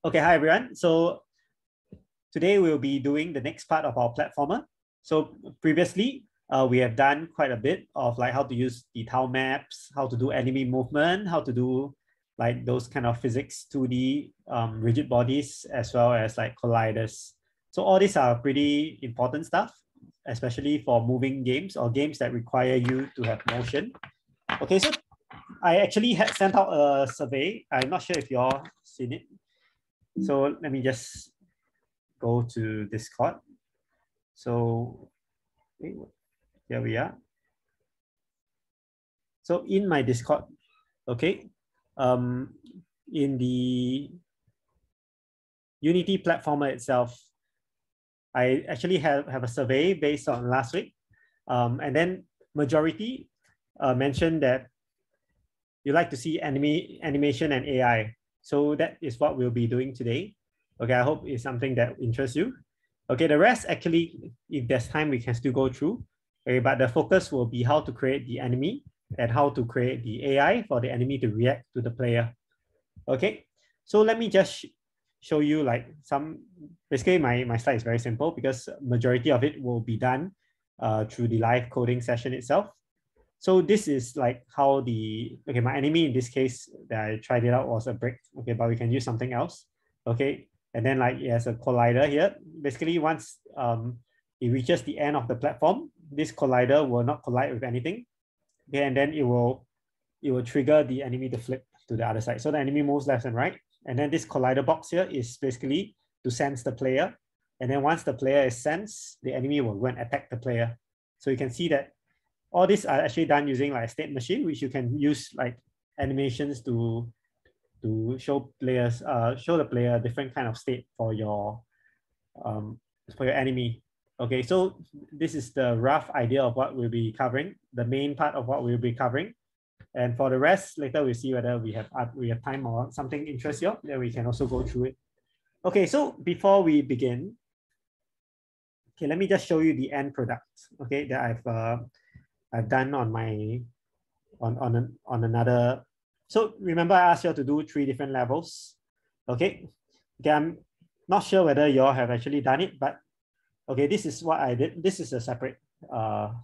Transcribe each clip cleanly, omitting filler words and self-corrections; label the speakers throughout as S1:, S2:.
S1: Okay, hi everyone. So today we'll be doing the next part of our platformer. So previously, we have done quite a bit of like how to use the tile maps, how to do enemy movement, how to do like those kind of physics 2D rigid bodies, as well as like colliders. So all these are pretty important stuff, especially for moving games or games that require you to have motion. Okay, so I actually had sent out a survey. I'm not sure if you all seen it. So let me just go to Discord. So here we are. So in my Discord, okay, in the Unity platformer itself, I actually have a survey based on last week. And then majority mentioned that you like to see animation and AI. So that is what we'll be doing today. Okay, I hope it's something that interests you. Okay, the rest actually, if there's time, we can still go through. Okay, but the focus will be how to create the enemy and how to create the AI for the enemy to react to the player. Okay, so let me just show you like some, basically my slide is very simple because majority of it will be done through the live coding session itself. So this is like how okay, my enemy in this case that I tried it out was a brick. Okay, but we can use something else. Okay, and then like it has a collider here. Basically, once it reaches the end of the platform, this collider will not collide with anything. Okay, and then it will trigger the enemy to flip to the other side. So the enemy moves left and right. And then this collider box here is basically to sense the player. And then once the player is sensed, the enemy will go and attack the player. So you can see that all these are actually done using like a state machine, which you can use like animations to show players, show the player different kind of state for your enemy. Okay, so this is the rough idea of what we'll be covering, the main part of what we'll be covering. And for the rest, later we'll see whether we have time or something interests you, then we can also go through it. Okay, so before we begin, okay, let me just show you the end product. Okay, that I've done on my on another. So remember, I asked you to do 3 different levels. Okay, I'm not sure whether you all have actually done it, but okay, this is what I did. This is a separate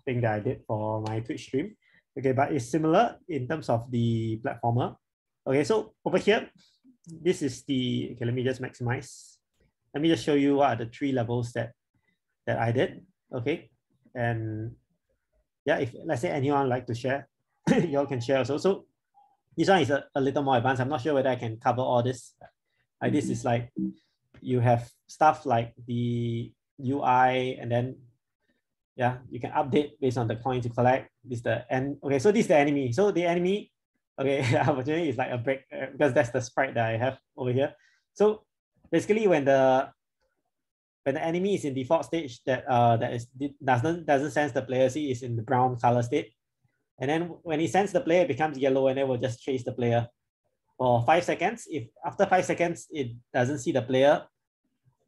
S1: thing that I did for my Twitch stream. Okay, but it's similar in terms of the platformer. Okay, so over here, this is the, okay, let me just maximize. Let me just show you what are the 3 levels that I did. Okay, and yeah, if let's say anyone like to share, you all can share also. So this one is a little more advanced. I'm not sure whether I can cover all this. This is like, you have stuff like the UI, and then yeah, you can update based on the coins you collect. This is the end. Okay, so this is the enemy. So the enemy, okay, unfortunately, is like a break because that's the sprite that I have over here. So basically, when the enemy is in default stage, that doesn't sense the player, see is in the brown color state, and then when he senses the player, it becomes yellow, and then we'll just chase the player for 5 seconds. If after 5 seconds it doesn't see the player,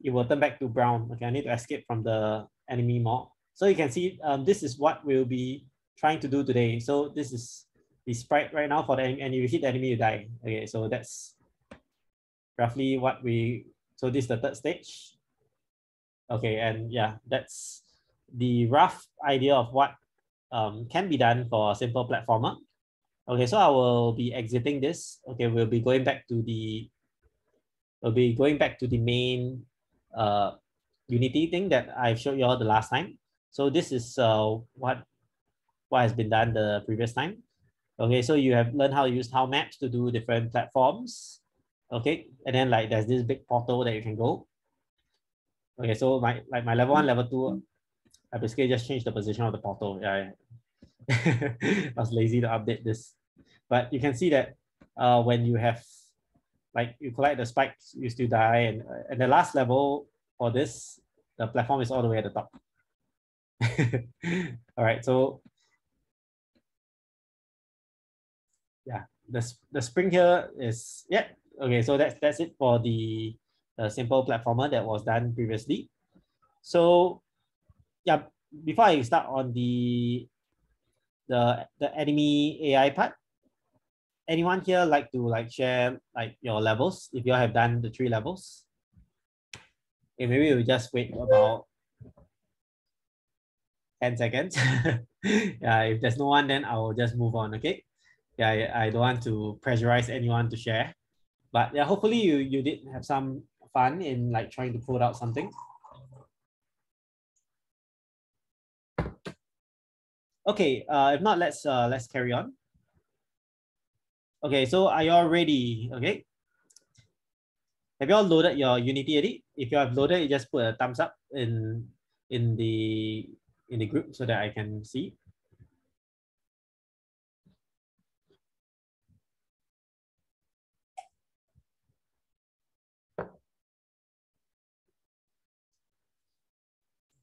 S1: it will turn back to brown. Okay, I need to escape from the enemy mob. So you can see this is what we'll be trying to do today. So this is the sprite right now for the enemy, and if you hit the enemy, you die. Okay, so that's roughly what so this is the 3rd stage. Okay, and yeah, that's the rough idea of what can be done for a simple platformer. Okay, so I will be exiting this. Okay, we'll be going back to the main Unity thing that I showed you all the last time. So this is what has been done the previous time. Okay, so you have learned how to use tile maps to do different platforms. Okay, and then like there's this big portal that you can go. Okay, so my level 1, level 2, I basically just changed the position of the portal. Yeah, I was lazy to update this, but you can see that when you have like you collect the spikes, you still die, and the last level for this, the platform is all the way at the top. All right, so yeah, the spring here is, yeah, okay, so that's it for the simple platformer that was done previously. So yeah, before I start on the enemy AI part, anyone here like to share like your levels if you all have done the 3 levels? Okay, maybe we'll just wait about 10 seconds. Yeah, if there's no one, then I'll just move on. Okay. Yeah, I don't want to pressurize anyone to share, but yeah, hopefully you did have some fun in like trying to code out something. Okay, if not, let's carry on. Okay, so are you all ready? Okay. Have you all loaded your Unity already? If you have loaded, you just put a thumbs up in the group so that I can see.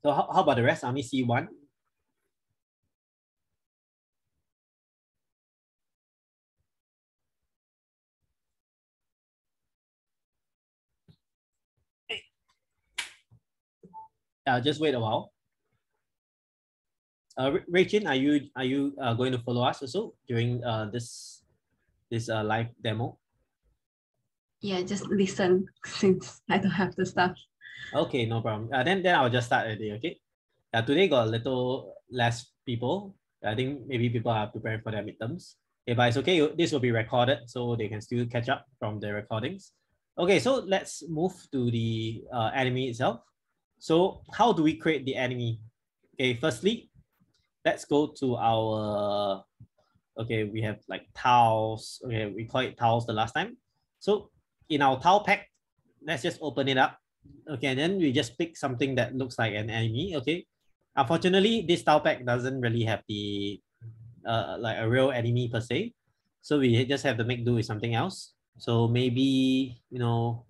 S1: So how about the rest? I only see one. Just wait a while. Rachin, are you going to follow us also during this live demo?
S2: Yeah, just listen since I don't have the stuff.
S1: Okay, no problem. Then I'll just start already. Okay. Today got a little less people. I think maybe people are preparing for their midterms. Okay, but it's okay. This will be recorded, so they can still catch up from the recordings. Okay, so let's move to the enemy itself. So how do we create the enemy? Okay, firstly, let's go to our, okay, we have like tiles. Okay, we call it tiles the last time. So in our tile pack, let's just open it up. Okay, and then we just pick something that looks like an enemy. Okay, unfortunately, this tile pack doesn't really have the like a real enemy per se. So we just have to make do with something else. So maybe, you know,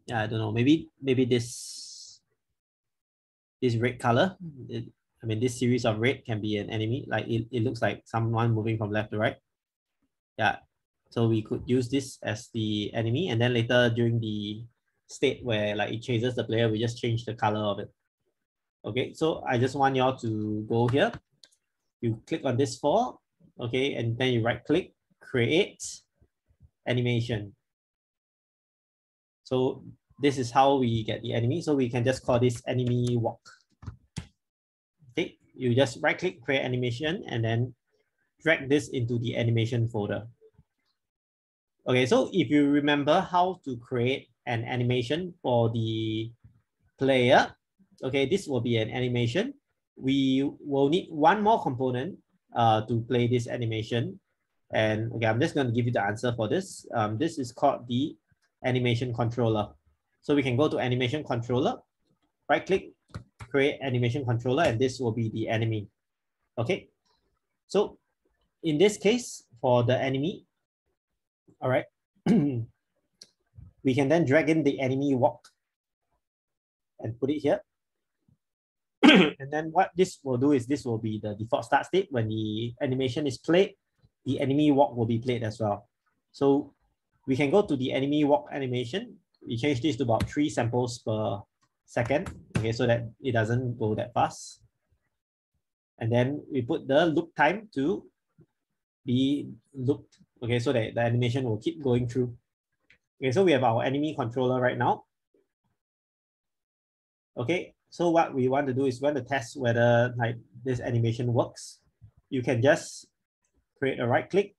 S1: yeah, I don't know, maybe this red color. I mean, this series of red can be an enemy. Like it looks like someone moving from left to right. Yeah. So we could use this as the enemy, and then later during the state where like it chases the player, we just change the color of it. Okay, so I just want y'all to go here. You click on this 4, okay, and then you right click, create animation. So this is how we get the enemy. So we can just call this enemy walk. Okay, you just right click, create animation, and then drag this into the animation folder. Okay, so if you remember how to create an animation for the player, okay, this will be an animation. We will need one more component to play this animation. And okay, I'm just going to give you the answer for this. This is called the animation controller. So we can go to animation controller, right click, create animation controller, and this will be the enemy. Okay, so in this case, for the enemy, all right, we can then drag in the enemy walk and put it here. And then what this will do is this will be the default start state. When the animation is played, the enemy walk will be played as well. So we can go to the enemy walk animation. We change this to about 3 samples per second, okay, so that it doesn't go that fast. And then we put the loop time to be looped, okay, so that the animation will keep going through. Okay, so we have our enemy controller right now. Okay, so what we want to do is we want to test whether like this animation works. You can just create a right click,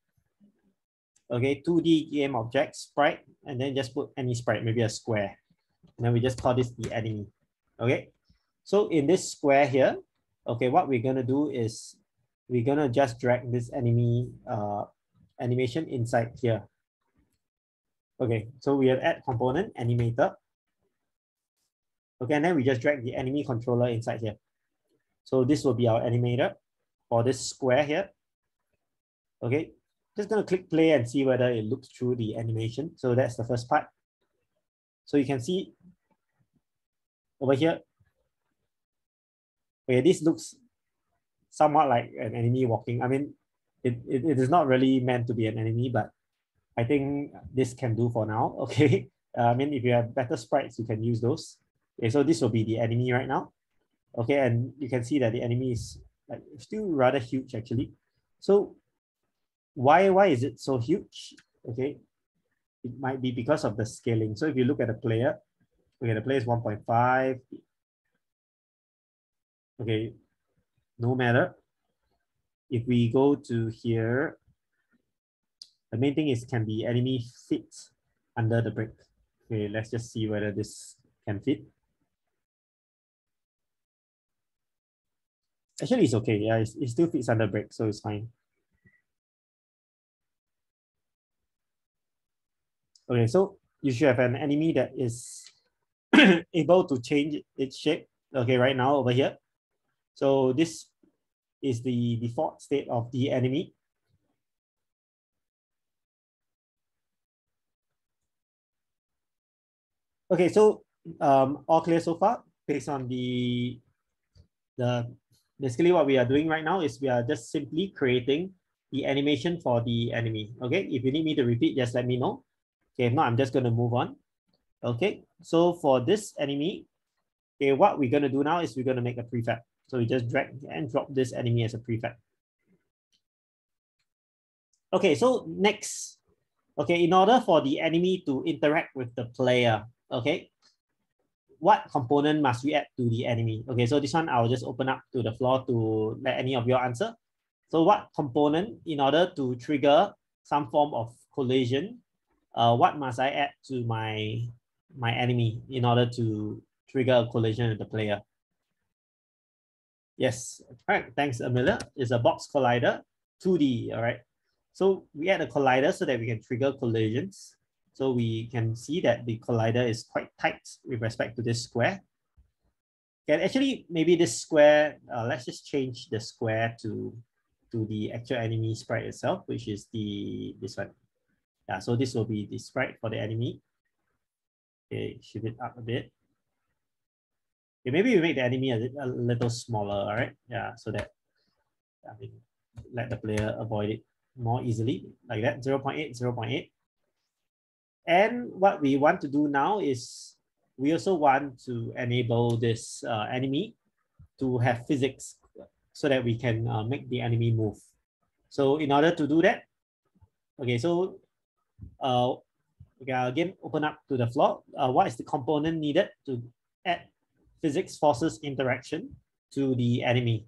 S1: okay, 2D game object sprite, and then just put any sprite, maybe a square. And then we just call this the enemy. Okay, so in this square here, okay, what we're gonna do is we're gonna just drag this enemy animation inside here. Okay, so we have add component animator. Okay, and then we just drag the enemy controller inside here. So this will be our animator for this square here. Okay, just gonna click play and see whether it looks through the animation. So that's the first part. So you can see over here, okay, this looks somewhat like an enemy walking. I mean, it is not really meant to be an enemy, but I think this can do for now. Okay, I mean, if you have better sprites, you can use those. Okay, so this will be the enemy right now. Okay, and you can see that the enemy is like still rather huge actually. So why is it so huge? Okay, it might be because of the scaling. So if you look at the player, okay, the player is 1.5. Okay, no matter. If we go to here, the main thing is can the enemy fit under the brick? Okay, let's just see whether this can fit. Actually, it's okay. Yeah, it still fits under brick, so it's fine. Okay, so you should have an enemy that is able to change its shape. Okay, right now over here. So this is the default state of the enemy. Okay, so all clear so far based on the basically what we are doing right now is we are just simply creating the animation for the enemy. Okay, if you need me to repeat, just let me know. Okay, if not, I'm just going to move on. Okay, so for this enemy, okay, what we're going to do now is we're going to make a prefab. So we just drag and drop this enemy as a prefab. Okay, so next, okay, in order for the enemy to interact with the player, okay, what component must we add to the enemy? Okay, so this one I'll just open up to the floor to let any of you answer. So what component, in order to trigger some form of collision, what must I add to my enemy in order to trigger a collision with the player? Yes, all right, thanks Amelia. It's a box collider, 2D, all right. So we add a collider so that we can trigger collisions. So we can see that the collider is quite tight with respect to this square. And actually, maybe this square, let's just change the square to the actual enemy sprite itself, which is this one. Yeah, so this will be the sprite for the enemy. Okay, shift it up a bit. Okay, maybe we make the enemy a little smaller, all right? Yeah, so that I mean, let the player avoid it more easily, like that, 0.8, 0.8. And what we want to do now is we also want to enable this enemy to have physics so that we can make the enemy move. So in order to do that, okay, so again, open up to the floor. What is the component needed to add physics forces interaction to the enemy?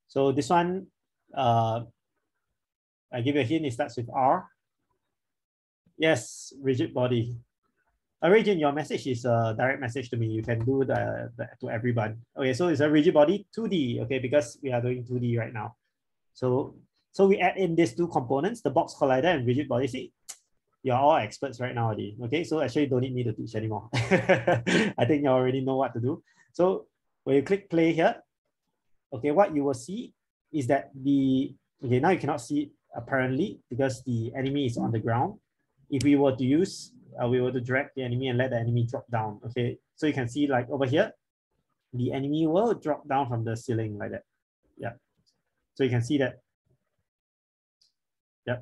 S1: So this one, I give you a hint, it starts with R. Yes, rigid body. Regin, your message is a direct message to me. You can do the to everyone. Okay, so it's a rigid body 2D, okay, because we are doing 2D right now. So we add in these two components, the box collider and rigid body. See, you're all experts right now already. Okay, so actually don't need me to teach anymore. I think you already know what to do. So when you click play here, okay, what you will see is that okay, now you cannot see it apparently because the enemy is on the ground. If we were to use, we were to drag the enemy and let the enemy drop down. Okay, so you can see like over here, the enemy will drop down from the ceiling like that. Yeah, so you can see that. Yeah,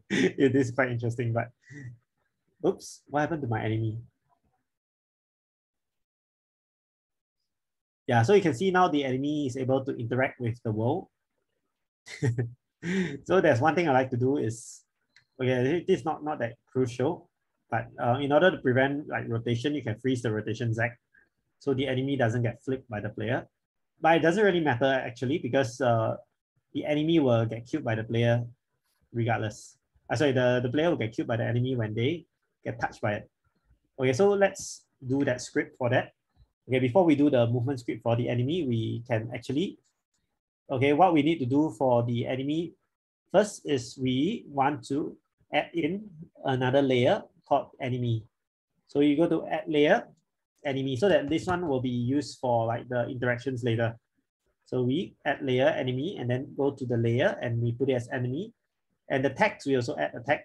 S1: it is quite interesting, but oops, what happened to my enemy? Yeah, so you can see now the enemy is able to interact with the world. So there's one thing I like to do is, okay, this is not that crucial, but in order to prevent like rotation, you can freeze the rotation Z, so the enemy doesn't get flipped by the player. But it doesn't really matter actually because the enemy will get killed by the player regardless. Sorry, the player will get killed by the enemy when they get touched by it. Okay, so let's do that script for that. Okay, before we do the movement script for the enemy, we can actually, okay, what we need to do for the enemy first is we want to add in another layer called enemy. So you go to add layer, enemy, so that this one will be used for like the interactions later. So we add layer enemy and then go to the layer and we put it as enemy. And the tags, we also add a tag.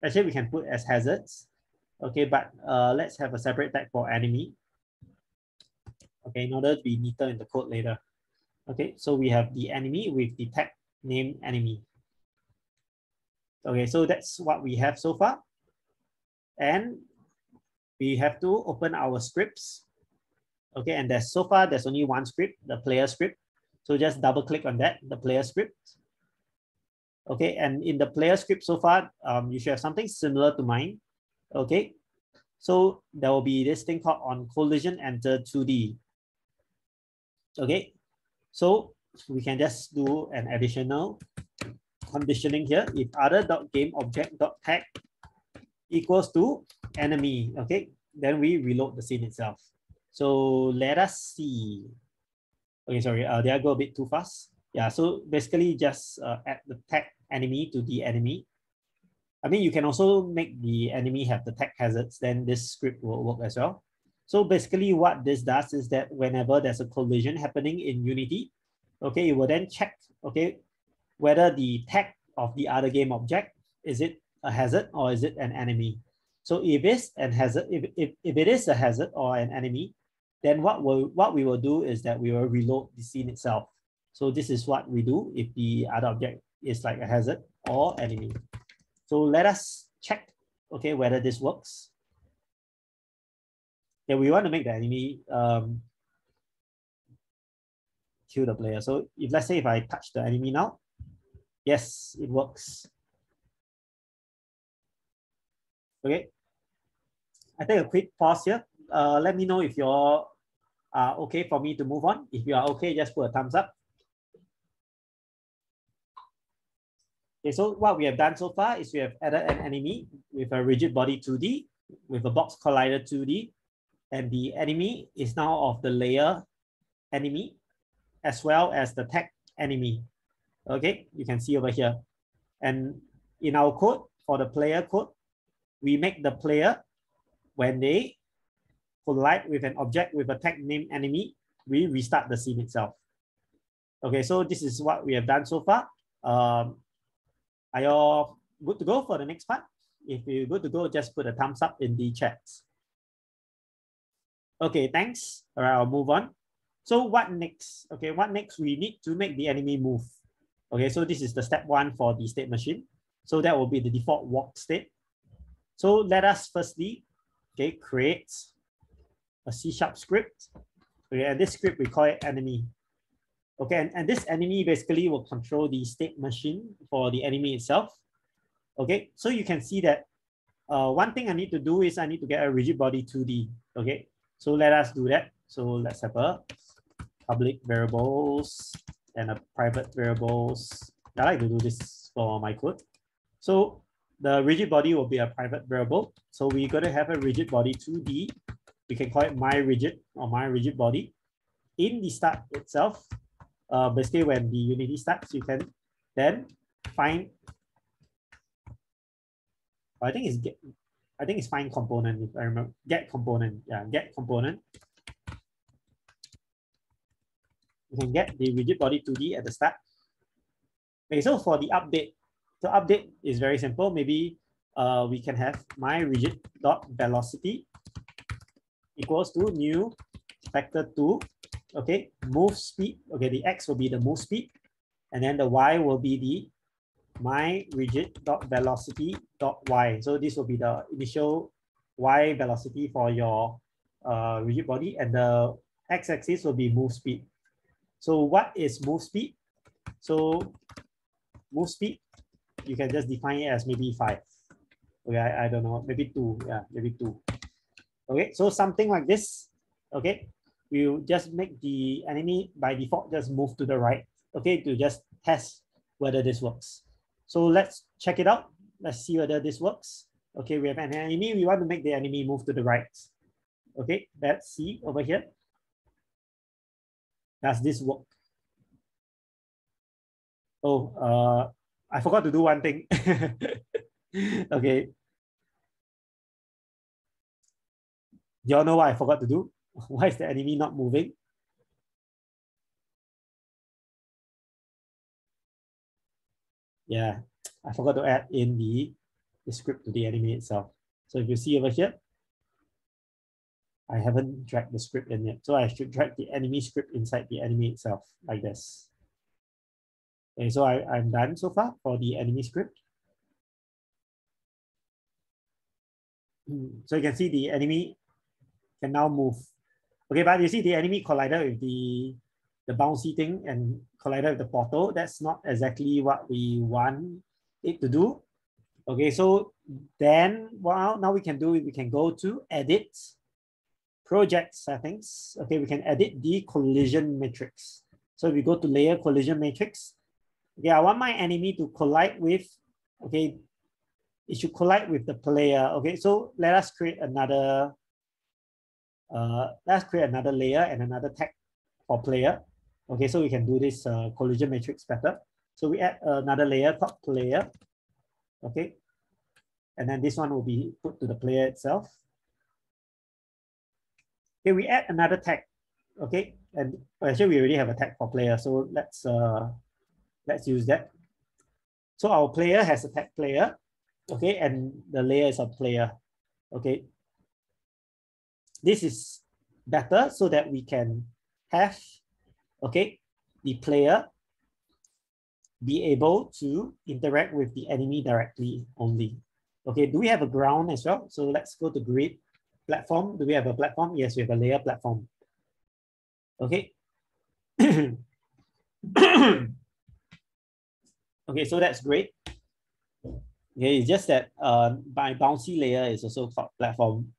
S1: Actually, we can put as hazards. Okay, but let's have a separate tag for enemy. Okay, in order to be neater in the code later. Okay, so we have the enemy with the tag name enemy. Okay, so that's what we have so far. And we have to open our scripts. Okay, and so far there's only one script, the player script. So just double click on that, the player script. Okay, and in the player script so far, you should have something similar to mine. Okay, so there will be this thing called on collision enter 2D. Okay, so we can just do an additional conditioning here. If other.gameObject.tag equals to enemy, okay, then we reload the scene itself. So let us see. Okay, sorry, did I go a bit too fast? Yeah, so basically just add the tag enemy to the enemy. I mean, you can also make the enemy have the tag hazards, then this script will work as well. So basically what this does is that whenever there's a collision happening in Unity, okay, it will then check, okay, whether the tag of the other game object, is it a hazard or is it an enemy? So if it's an hazard, if it is a hazard or an enemy, then what we will do is that we will reload the scene itself. So this is what we do if the other object is like a hazard or enemy. So let us check, okay, whether this works. Yeah, we want to make the enemy kill the player. So if let's say if I touch the enemy now, yes, it works. Okay, I take a quick pause here. Let me know if you're okay for me to move on. If you are okay, just put a thumbs up. Okay, so what we have done so far is we have added an enemy with a rigid body 2D, with a box collider 2D, and the enemy is now of the layer enemy, as well as the tag enemy. Okay, you can see over here. And in our code, for the player code, we make the player, when they collide with an object with a tag named enemy, we restart the scene itself. Okay, so this is what we have done so far. Are you all good to go for the next part? If you're good to go, just put a thumbs up in the chat. Okay, thanks. All right, I'll move on. So what next? Okay, what next? We need to make the enemy move. Okay, so this is the step 1 for the state machine. So that will be the default walk state. So let us firstly, okay, create a C# script. Okay, and this script we call it enemy. Okay, and this enemy basically will control the state machine for the enemy itself. Okay, so you can see that one thing I need to do is I need to get a rigid body 2D. Okay, so let us do that. So let's have a public variables and a private variables. I like to do this for my code. So the rigid body will be a private variable. So we're going to have a rigid body 2D. We can call it my rigid or my rigid body. In the start itself, basically when the Unity starts, you can then find, I think it's find component, if I remember, get component. Yeah, get component. You can get the rigid body 2D at the start. Okay, so for the update, the update is very simple. Maybe we can have my rigid dot velocity equals to new factor 2. Okay, move speed. Okay, the x will be the move speed, and then the y will be the my rigid dot velocity dot y. So this will be the initial y velocity for your rigid body, and the x-axis will be move speed. So what is move speed? So move speed, you can just define it as maybe 5. Okay, I don't know, maybe 2. Yeah, maybe 2. Okay, so something like this. Okay, we'll just make the enemy by default just move to the right. Okay, to just test whether this works. So let's check it out. Let's see whether this works. Okay, we have an enemy. We want to make the enemy move to the right. Okay, let's see over here. Does this work? Oh, I forgot to do one thing. Okay. Do y'all know what I forgot to do? Why is the enemy not moving? Yeah, I forgot to add in the script to the enemy itself. So if you see over here, I haven't dragged the script in yet. So I should drag the enemy script inside the enemy itself like this. Okay, so I'm done so far for the enemy script. So you can see the enemy can now move. Okay, but you see the enemy collided with the bouncy thing and collided with the portal. That's not exactly what we want it to do. Okay, so then well, now we can do it. We can go to edit, project settings. Okay, we can edit the collision matrix. So we go to layer collision matrix. Okay, I want my enemy to collide with, okay, it should collide with the player. Okay, so let us create another layer and another tag for player. Okay, so we can do this collision matrix better. So we add another layer called player. Okay, and then this one will be put to the player itself. Okay, we add another tag. Okay, and actually we already have a tag for player, so let's use that. So our player has a tag player. Okay, and the layer is a player. Okay, this is better so that we can have, okay, the player be able to interact with the enemy directly only. Okay, do we have a ground as well? So let's go to grid platform. Do we have a platform? Yes, we have a layer platform. Okay. Okay, so that's great. Okay, it's just that my bouncy layer is also called platform,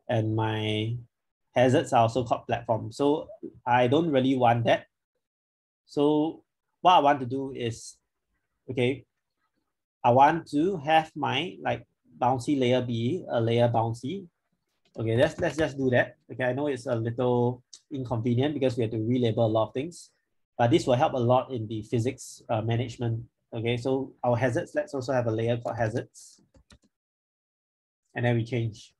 S1: and my hazards are also called platform. So I don't really want that. So what I want to do is, okay, I want to have my like bouncy layer be a layer bouncy. Okay, let's just do that. Okay, I know it's a little inconvenient because we have to relabel a lot of things, but this will help a lot in the physics management. Okay, so our hazards, let's also have a layer called hazards. And then we change.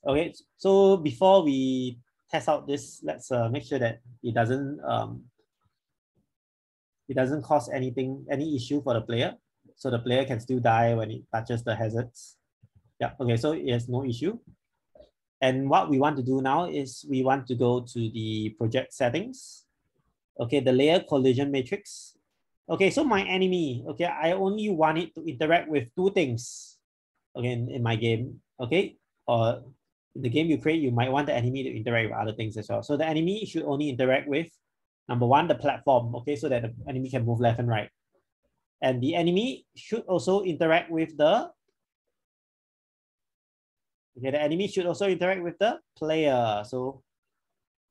S1: Okay, so before we test out this, let's make sure that it doesn't cause any issue for the player. So the player can still die when it touches the hazards. Yeah, okay, so it has no issue. And what we want to do now is we want to go to the project settings. Okay, the layer collision matrix. Okay, so my enemy, okay, I only want it to interact with two things. Okay, in my game, okay, or in the game you create, you might want the enemy to interact with other things as well. So the enemy should only interact with, number one, the platform, okay, so that the enemy can move left and right. And the enemy should also interact with the, okay, the enemy should also interact with the player. So,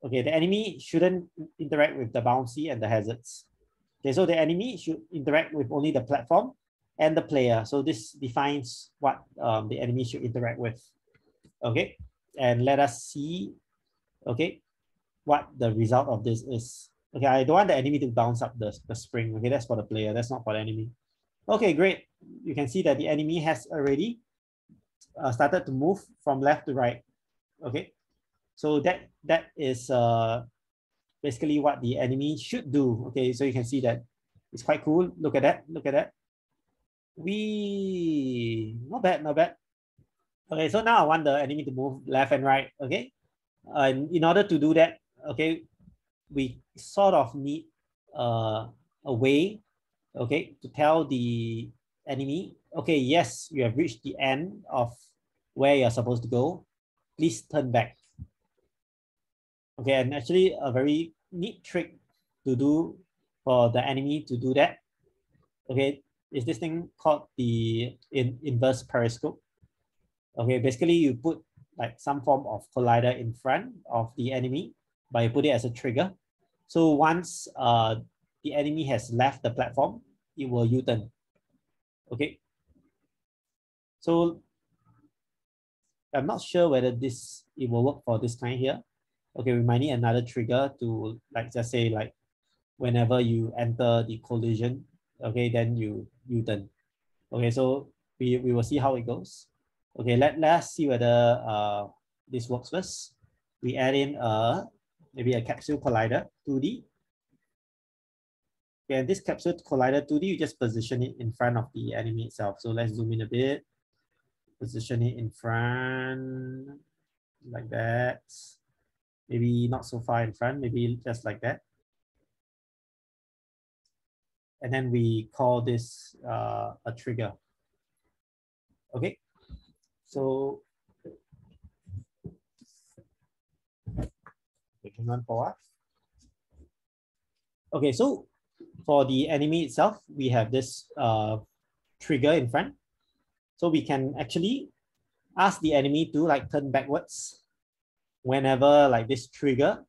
S1: okay, the enemy shouldn't interact with the bouncy and the hazards. Okay, so the enemy should interact with only the platform and the player. So this defines what the enemy should interact with. Okay, and let us see, okay, what the result of this is. Okay, I don't want the enemy to bounce up the spring. Okay, that's for the player. That's not for the enemy. Okay, great. You can see that the enemy has already started to move from left to right. Okay, so that is basically what the enemy should do. Okay, so you can see that it's quite cool. Look at that. Look at that. Not bad, not bad. Okay, so now I want the enemy to move left and right. Okay, and in order to do that, okay, we sort of need a way, okay, to tell the enemy, okay, yes, you have reached the end of where you're supposed to go. Please turn back. Okay, and actually a very neat trick to do for the enemy to do that, okay, is this thing called the inverse periscope. Okay, basically you put like some form of collider in front of the enemy, but you put it as a trigger. So once the enemy has left the platform, it will U-turn. Okay. So I'm not sure whether it will work for this kind here. Okay, we might need another trigger to like just say like whenever you enter the collision, okay, then you U-turn. Okay, so we will see how it goes. Okay, let's see whether this works first. We add in maybe a capsule collider 2D. Okay, and this capsule collider 2D, you just position it in front of the enemy itself. So let's zoom in a bit. Position it in front like that. Maybe not so far in front, maybe just like that. And then we call this a trigger. Okay, so Okay, hang on for a while. Okay, so for the enemy itself, we have this trigger in front. So we can actually ask the enemy to like turn backwards whenever like this trigger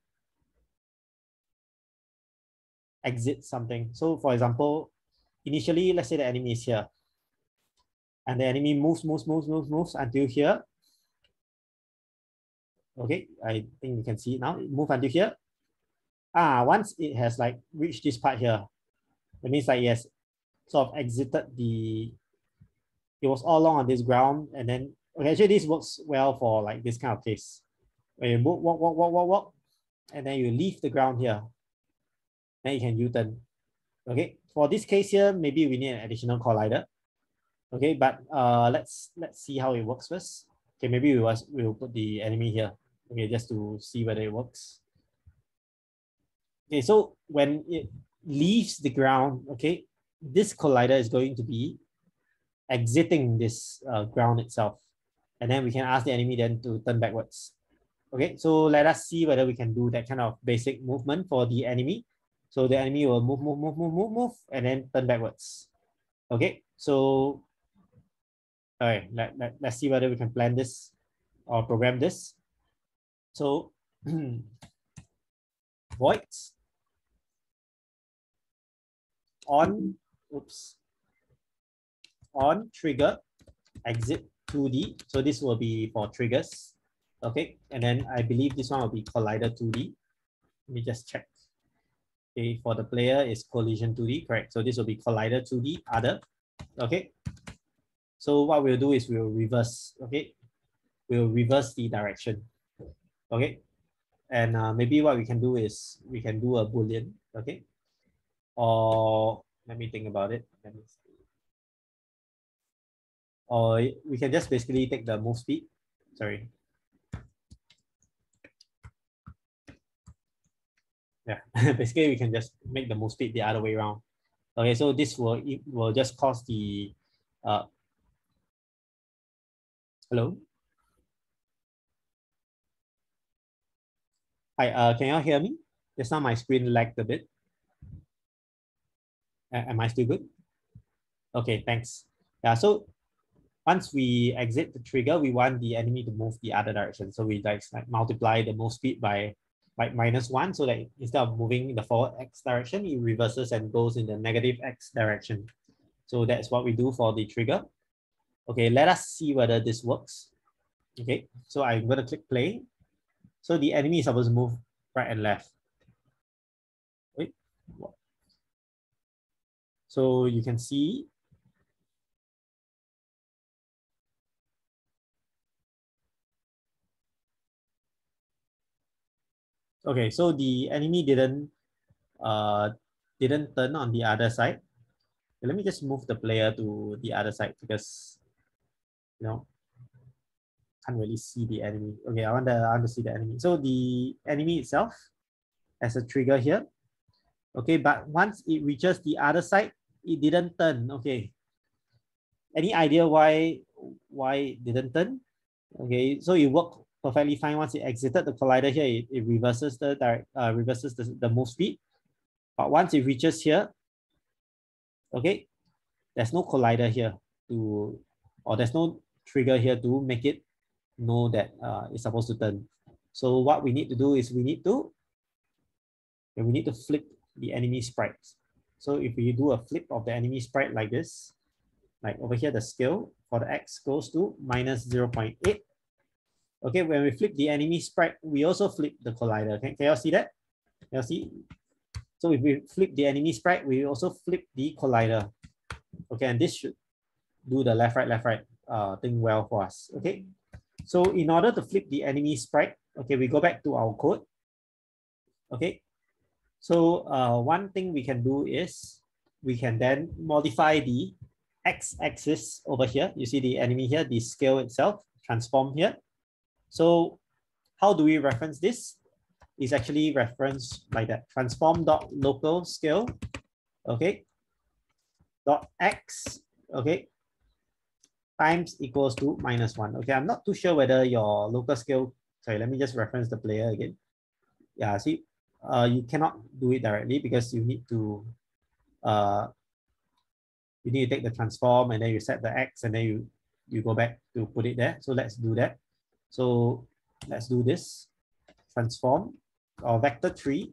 S1: exits something. So for example, initially, let's say the enemy is here. And the enemy moves until here. Okay, I think you can see it now. It moves until here. Once it has like reached this part here, that means like yes, sort of exited the, it was all along on this ground, and then okay, actually this works well for like this kind of case. Where you walk, and then you leave the ground here. Then you can U-turn. Okay, for this case here, maybe we need an additional collider. Okay, but let's see how it works first. Okay, maybe we'll put the enemy here. Okay, just to see whether it works. Okay, so when it leaves the ground, okay, this collider is going to be exiting this ground itself. And then we can ask the enemy then to turn backwards. Okay, so let us see whether we can do that kind of basic movement for the enemy. So the enemy will move, and then turn backwards. Okay, so all right, let's see whether we can plan this or program this. So voids on trigger exit 2D. So this will be for triggers. Okay, and then I believe this one will be collider 2D. Let me just check. Okay, for the player is collision 2D, correct. So this will be collider 2D other. Okay. So what we'll do is we'll reverse, okay? We'll reverse the direction, okay? And maybe what we can do is we can do a Boolean, okay? Or let me think about it. Let me see. Or we can just basically take the move speed. Sorry. Yeah, basically we can just make the move speed the other way around. Okay, so this will just cause the hello. Hi, can you hear me? Just now my screen lagged a bit. Am I still good? Okay, thanks. Yeah, so once we exit the trigger, we want the enemy to move the other direction. So we like multiply the move speed by like -1, so that instead of moving in the forward X direction, it reverses and goes in the negative X direction. So that's what we do for the trigger. Okay, let us see whether this works. Okay, so I'm going to click play. So the enemy is supposed to move right and left. Wait. So you can see okay, so the enemy didn't turn on the other side. Let me just move the player to the other side because can't really see the enemy. Okay, I want to see the enemy. So the enemy itself has a trigger here. Okay, but once it reaches the other side, it didn't turn. Okay. Any idea why it didn't turn? Okay, so it worked perfectly fine once it exited the collider here. It reverses the the move speed. But once it reaches here, okay, there's no collider here or there's no trigger here to make it know that it's supposed to turn. So what we need to do is we need to flip the enemy sprite. So if we do a flip of the enemy sprite like this, like over here, the scale for the X goes to -0.8. Okay, when we flip the enemy sprite, we also flip the collider. Can you all see that? Can you see? So if we flip the enemy sprite, we also flip the collider. Okay, and this should do the left right thing well for us. Okay, so in order to flip the enemy sprite, okay, we go back to our code. Okay, so one thing we can do is we can then modify the X-axis over here. You see the enemy here, the scale itself, transform here. So how do we reference this? It's actually referenced like that. Transform.local scale, okay, .x, okay, times equals to -1. Okay, I'm not too sure whether your local scale, sorry, let me just reference the player again. yeah, see, you cannot do it directly because you need to take the transform and then you set the X and then you go back to put it there. So let's do that. So let's do this. Transform or vector 3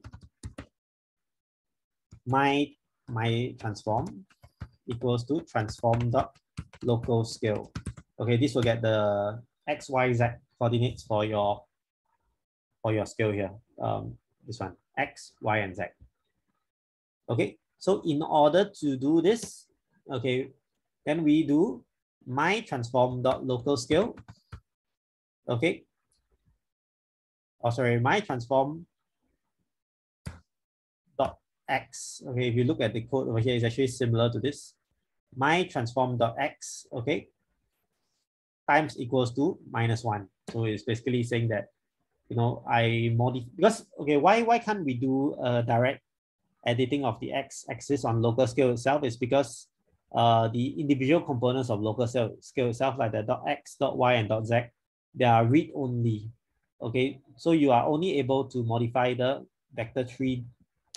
S1: my transform equals to transform dot local scale. Okay, this will get the X, Y, Z coordinates for your scale here. This one, X, Y, and Z. Okay, so in order to do this, okay, then we do my transform dot local scale. Okay. Oh, sorry, my transform dot X. Okay, if you look at the code over here, it's actually similar to this. My transform dot X, okay, times equals to -1. So it's basically saying that, you know, I modify because, okay, why can't we do a direct editing of the X axis on local scale itself? Is because the individual components of local scale itself, like the dot X, dot Y, and dot Z, they are read only. Okay, so you are only able to modify the vector 3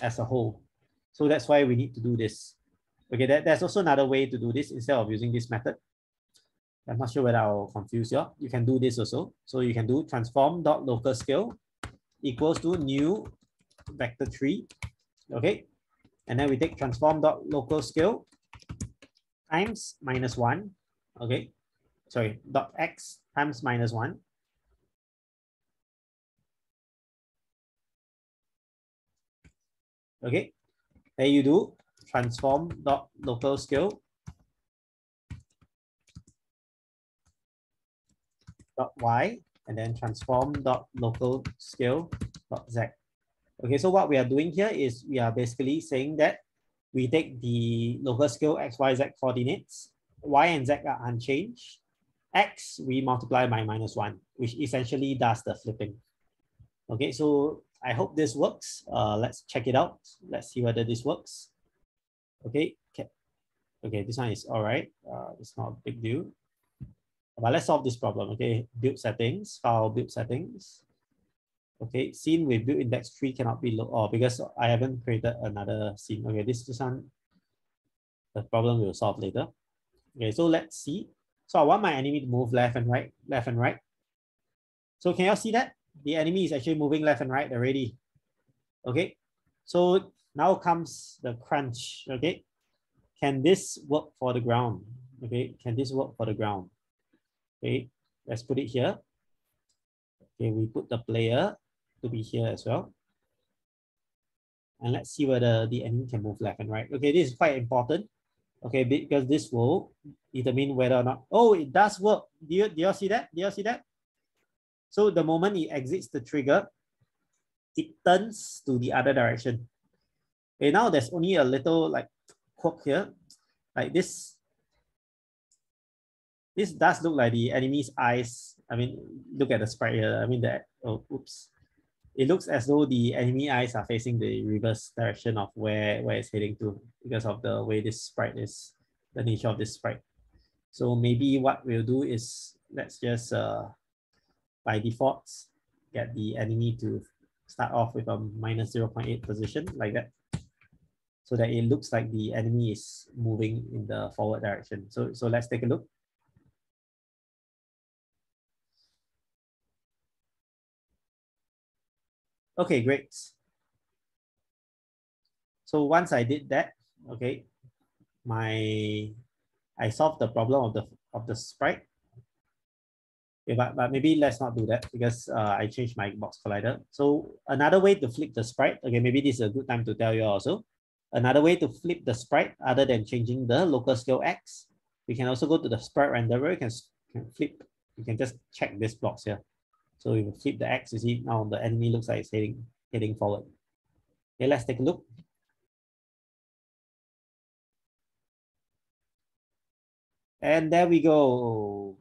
S1: as a whole. So that's why we need to do this. Okay, there's also another way to do this instead of using this method. I'm not sure whether I'll confuse you. You can do this also. So you can do transform dot local scale equals to new vector 3. Okay, and then we take transform dot local scale times -1. Okay, sorry, dot X times -1. Okay, then you do transform dot local scale dot Y, and then transform dot local scale dot Z. Okay, so what we are doing here is we are basically saying that we take the local scale X, Y, Z coordinates, Y and Z are unchanged. X we multiply by -1, which essentially does the flipping. Okay, so I hope this works. Let's check it out. Let's see whether this works. Okay, okay, this one is all right. It's not a big deal. But let's solve this problem. Okay, build settings, file build settings. Okay, scene with build index 3 cannot be low, because I haven't created another scene. Okay, this one, the problem we'll solve later. Okay, so let's see. So I want my enemy to move left and right, left and right. So can you all see that? The enemy is actually moving left and right already. Okay, so now comes the crunch. Okay, can this work for the ground? Okay, can this work for the ground? Okay, let's put it here. Okay, we put the player to be here as well. And let's see whether the enemy can move left and right. Okay, this is quite important. Okay, because this will determine whether or not, oh, it does work. Do you see that? Do you see that? So the moment it exits the trigger, it turns to the other direction. Okay, now there's only a little like quirk here. Like this does look like the enemy's eyes. I mean, look at the sprite here. I mean, oh, oops. It looks as though the enemy eyes are facing the reverse direction of where it's heading to because of the way this sprite is, the nature of this sprite. So maybe what we'll do is let's just by default get the enemy to start off with a -0.8 position like that, so that it looks like the enemy is moving in the forward direction. So let's take a look. Okay, great. So once I did that, okay, I solved the problem of the sprite. Okay, but maybe let's not do that because I changed my box collider. So another way to flip the sprite, okay, maybe this is a good time to tell you also. Another way to flip the sprite other than changing the local scale X, we can also go to the sprite renderer. You can flip, you can just check this box here. So you flip the X, you see now the enemy looks like it's heading forward. Okay, let's take a look. And there we go.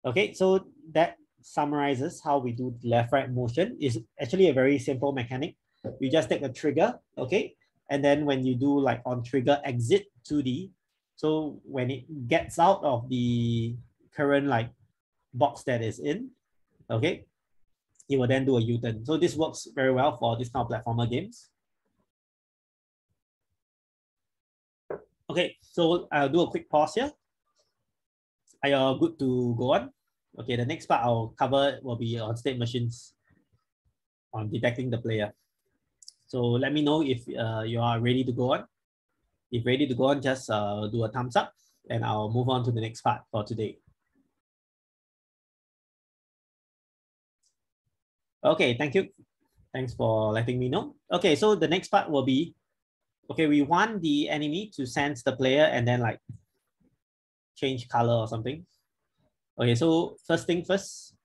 S1: Okay, so that summarizes how we do left-right motion. It's actually a very simple mechanic. You just take a trigger, okay? And then when you do like on trigger exit 2D, so when it gets out of the current like box that is in, okay? it will then do a U-turn. So this works very well for this kind of platformer games. Okay, so I'll do a quick pause here. Are you good to go on? Okay, the next part I'll cover will be on state machines, on detecting the player. So let me know if you are ready to go on. If ready to go on, just do a thumbs up and I'll move on to the next part for today. Okay, thank you. Thanks for letting me know. Okay, so the next part will be, okay, we want the enemy to sense the player and then like change color or something. Okay, so first thing first.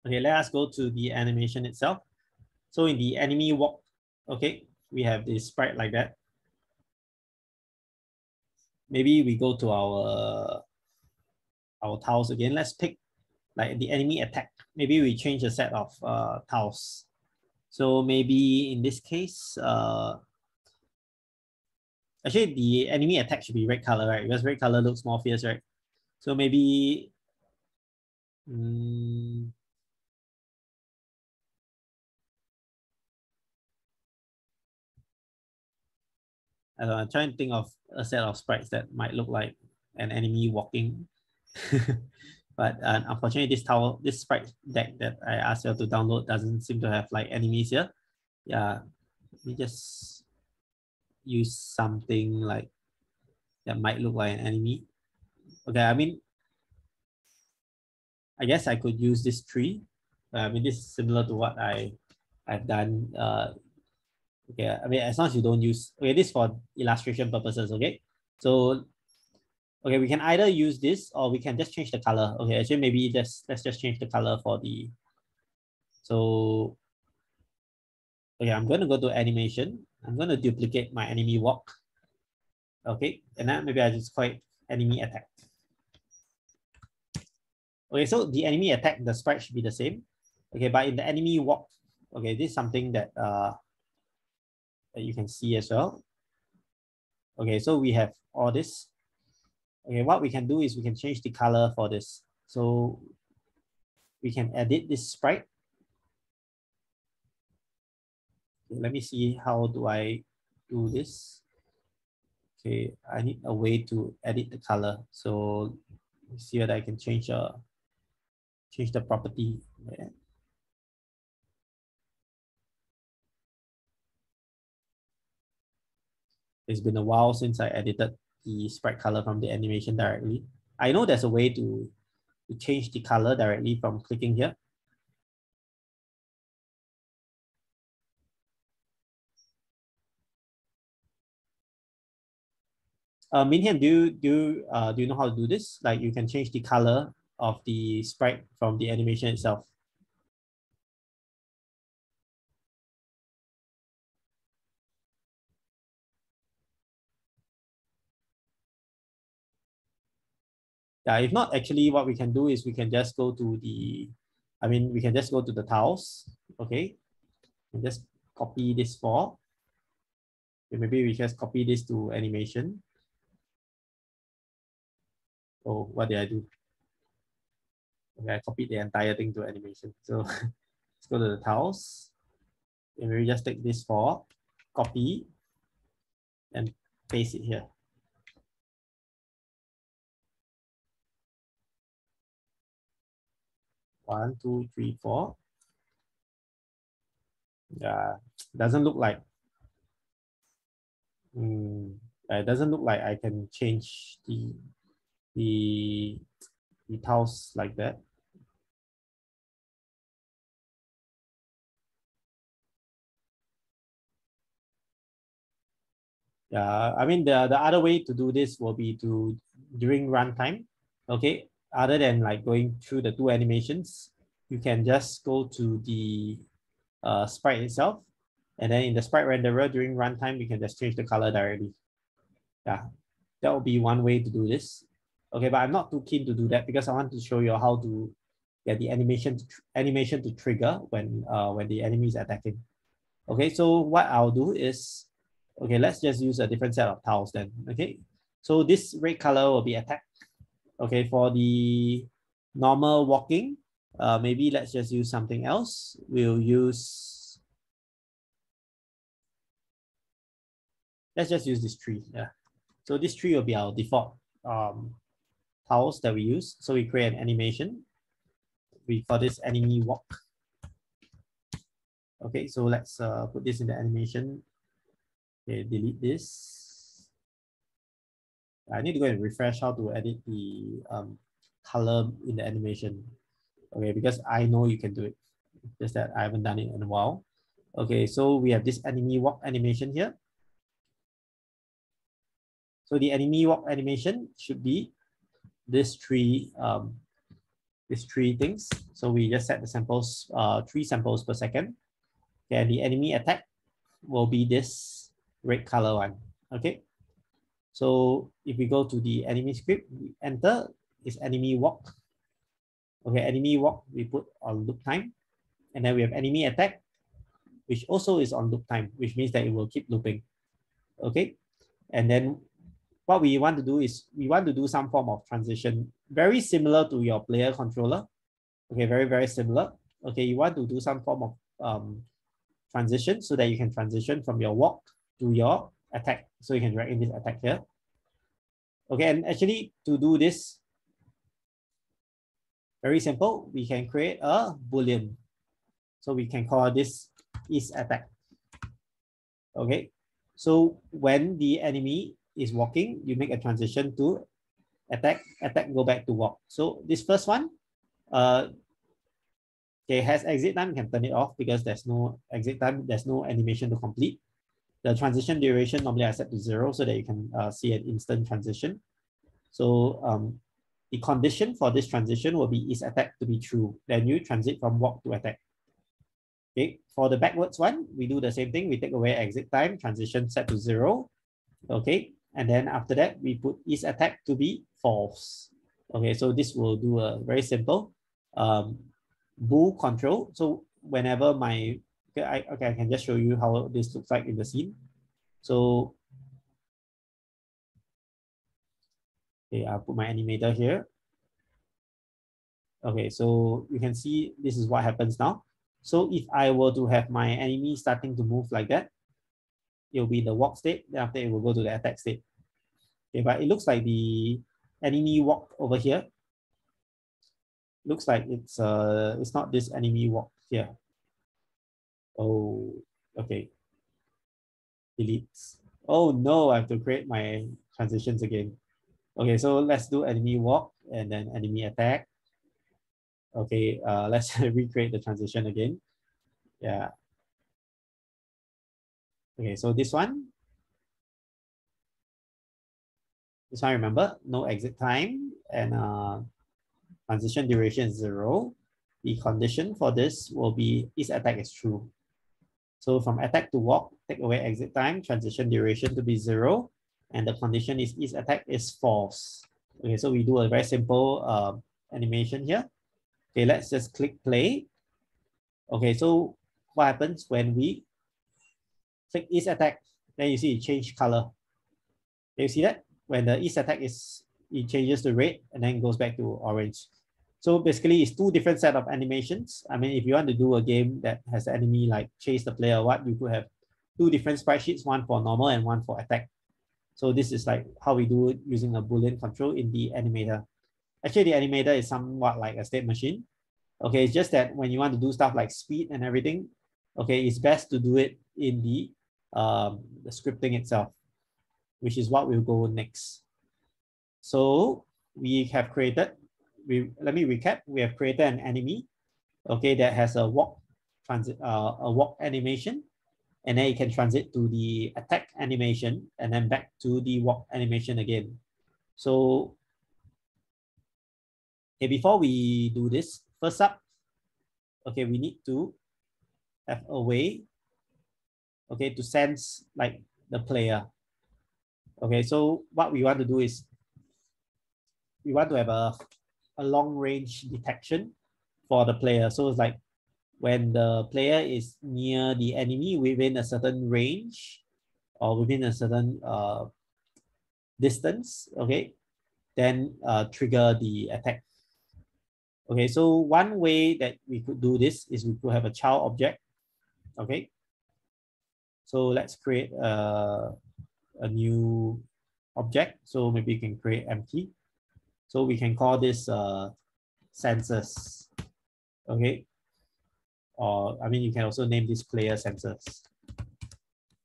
S1: Okay, let us go to the animation itself. So in the enemy walk, okay, we have this sprite like that. Maybe we go to our tiles again. Let's pick like the enemy attack. Maybe we change a set of tiles. So maybe in this case, actually the enemy attack should be red color, right? Because red color looks more fierce, right? So maybe I don't know, I'm trying to think of a set of sprites that might look like an enemy walking. But unfortunately, this sprite deck that I asked you to download doesn't seem to have like enemies here. Yeah, let me just use something like that might look like an enemy. Okay, I mean, I guess I could use this tree. I mean, this is similar to what I've done. Okay, I mean, as long as you don't use, okay, this is for illustration purposes, okay? So, okay, we can either use this or we can just change the color. Okay, actually, maybe let's just change the color for the, so, okay, I'm going to go to animation. I'm going to duplicate my enemy walk. Okay, and then maybe I just call it enemy attack. Okay, so the enemy attack, the sprite should be the same. Okay, but in the enemy walk, okay, this is something that that you can see as well. Okay, so we have all this. Okay, what we can do is we can change the color for this. So we can edit this sprite. Okay, let me see how do I do this. Okay, I need a way to edit the color. So let's see whether I can change the property. It's been a while since I edited the sprite color from the animation directly. I know there's a way to change the color directly from clicking here. Minhyun, do you know how to do this? Like you can change the color of the sprite from the animation itself. Yeah, if not, actually what we can do is we can just go to the, we can just go to the tiles, okay? And just copy this for. Okay, maybe we just copy this to animation. Oh, what did I do? Okay, I copied the entire thing to animation. So let's go to the tiles. And we just take this for, copy, and paste it here. One, two, three, four. Yeah, doesn't look like. It doesn't look like I can change the tiles like that. Yeah, I mean the other way to do this will be to during runtime. Okay, other than like going through the two animations, you can just go to the sprite itself, and then in the sprite renderer during runtime, we can just change the color directly. Yeah, that would be one way to do this. Okay, but I'm not too keen to do that because I want to show you how to get the animation to trigger when the enemy is attacking. Okay, so what I'll do is, okay, let's just use a different set of tiles then. Okay, so this red color will be attack. Okay, for the normal walking, Maybe let's just use something else. We'll use, let's just use this tree. Yeah. So this tree will be our default tiles that we use. So we create an animation. We call this enemy walk. Okay, so let's put this in the animation. Okay, delete this. I need to go and refresh how to edit the color in the animation. Okay, because I know you can do it. Just that I haven't done it in a while. Okay, so we have this enemy walk animation here. So the enemy walk animation should be this three things. So we just set the samples, 3 samples per second. Okay, and the enemy attack will be this red color one. Okay. So if we go to the enemy script, we enter is enemy walk. Okay, enemy walk we put on loop time, and then we have enemy attack, which also is on loop time, which means that it will keep looping. Okay, and then what we want to do is we want to do some form of transition, very similar to your player controller. Okay, very similar. Okay, you want to do some form of transition so that you can transition from your walk to your attack. So you can drag in this attack here. Okay, and actually to do this, very simple, we can create a Boolean. So we can call this is attack. Okay, so when the enemy is walking, you make a transition to attack, go back to walk. So this first one, okay, has exit time, you can turn it off because there's no exit time, there's no animation to complete. The transition duration normally I set to 0 so that you can see an instant transition. So the condition for this transition will be is attack to be true. Then you transit from walk to attack. Okay, for the backwards one, we do the same thing. We take away exit time, transition set to 0. Okay, and then after that, we put is attack to be false. Okay, so this will do a very simple bool control. So whenever my, I can just show you how this looks like in the scene. So, okay, I'll put my animator here. Okay, so you can see this is what happens now. So if I were to have my enemy starting to move like that, it will be the walk state, then after it will go to the attack state. Okay, but it looks like the enemy walk over here. Looks like it's not this enemy walk here. Oh, okay. Delete. Oh no, I have to create my transitions again. Okay, so let's do enemy walk and then enemy attack. Okay, let's recreate the transition again. Yeah. Okay, so this one, remember, no exit time and transition duration is 0. The condition for this will be is attack is true. So from attack to walk, take away exit time, transition duration to be 0, and the condition is attack is false. Okay, so we do a very simple animation here. Okay, let's just click play. Okay, so what happens when we click is attack? Then you see it change color. Can you see that? When the is attack is, it changes to red and then goes back to orange. So basically it's 2 different set of animations. I mean, if you want to do a game that has the enemy like chase the player or what, you could have 2 different sprite sheets, one for normal and one for attack. So this is like how we do it using a Boolean control in the animator. Actually, the animator is somewhat like a state machine. Okay, it's just that when you want to do stuff like speed and everything, okay, it's best to do it in the scripting itself, which is what we'll go next. So we have created, let me recap. We have created an enemy, okay, that has a walk animation, and then it can transit to the attack animation and then back to the walk animation again. So, okay, before we do this, first up, okay, we need to have a way, okay, to sense like the player. Okay, so what we want to do is we want to have a long range detection for the player. So it's like when the player is near the enemy within a certain range or within a certain distance, okay, then trigger the attack. Okay, so one way that we could do this is we could have a child object. Okay, so let's create a new object. So maybe you can create empty. So we can call this sensors. Okay, or I mean, you can also name this player sensors.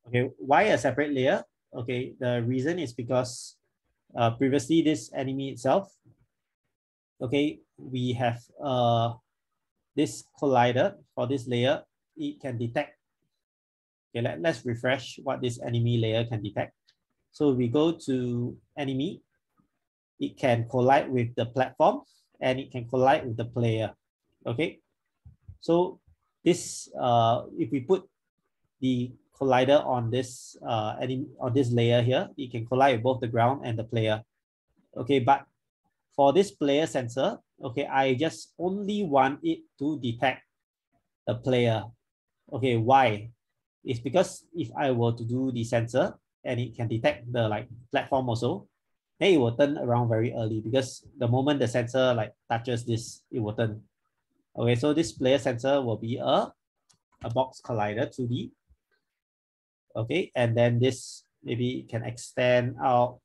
S1: Okay, why a separate layer? Okay, the reason is because previously this enemy itself, okay, we have this collider for this layer. It can detect. Okay, let's refresh what this enemy layer can detect. So we go to enemy, it can collide with the platform and it can collide with the player. Okay, so this if we put the collider on this on this layer here, it can collide with both the ground and the player. Okay, but for this player sensor, okay, I just only want it to detect the player. Okay, why? It's because if I were to do the sensor and it can detect the platform also, then it will turn around very early, because the moment the sensor touches this, it will turn. Okay, so this player sensor will be a box collider 2D. Okay, and then this maybe can extend out.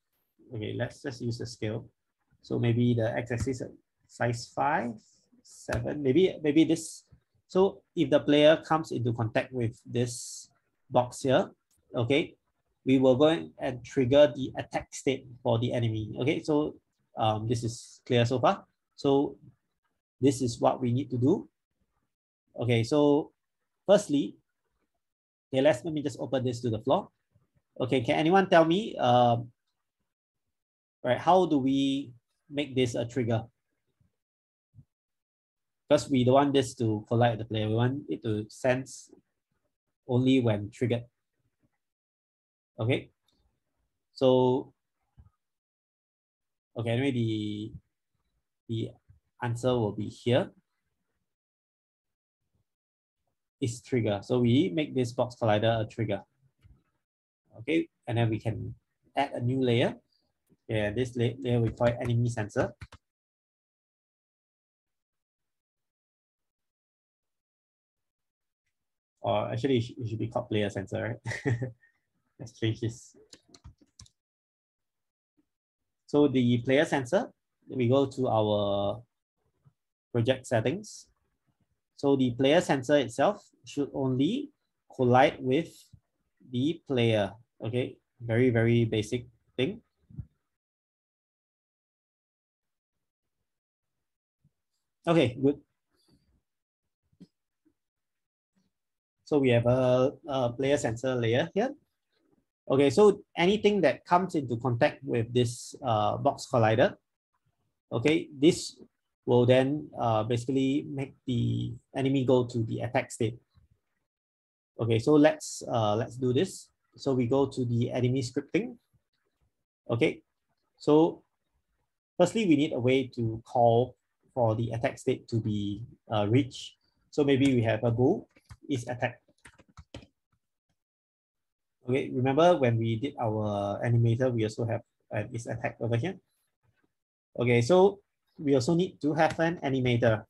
S1: Okay, let's just use the scale. So maybe the x-axis size 5, 7, maybe this. So if the player comes into contact with this box here, okay, we will go and trigger the attack state for the enemy. Okay, so this is clear so far. So this is what we need to do. Okay, so firstly, okay, let me just open this to the floor. Okay, can anyone tell me, right, how do we make this a trigger? Because we don't want this to collide the player. We want it to sense only when triggered. Okay. So, okay, anyway, the answer will be here. It's trigger. So we make this box collider a trigger. Okay, and then we can add a new layer. Yeah, this layer we call it enemy sensor. Or actually, it should be called player sensor, right? Let's change this. So the player sensor, we go to our project settings. So the player sensor itself should only collide with the player. Okay, very, very basic thing. Okay, good. So we have a player sensor layer here. Okay, so anything that comes into contact with this box collider, okay, this will then basically make the enemy go to the attack state. Okay, so let's do this. So we go to the enemy scripting. Okay, so firstly, we need a way to call for the attack state to be reached. So maybe we have a bool is attack. Okay, remember when we did our animator, we also have is attack over here. Okay, so we also need to have an animator.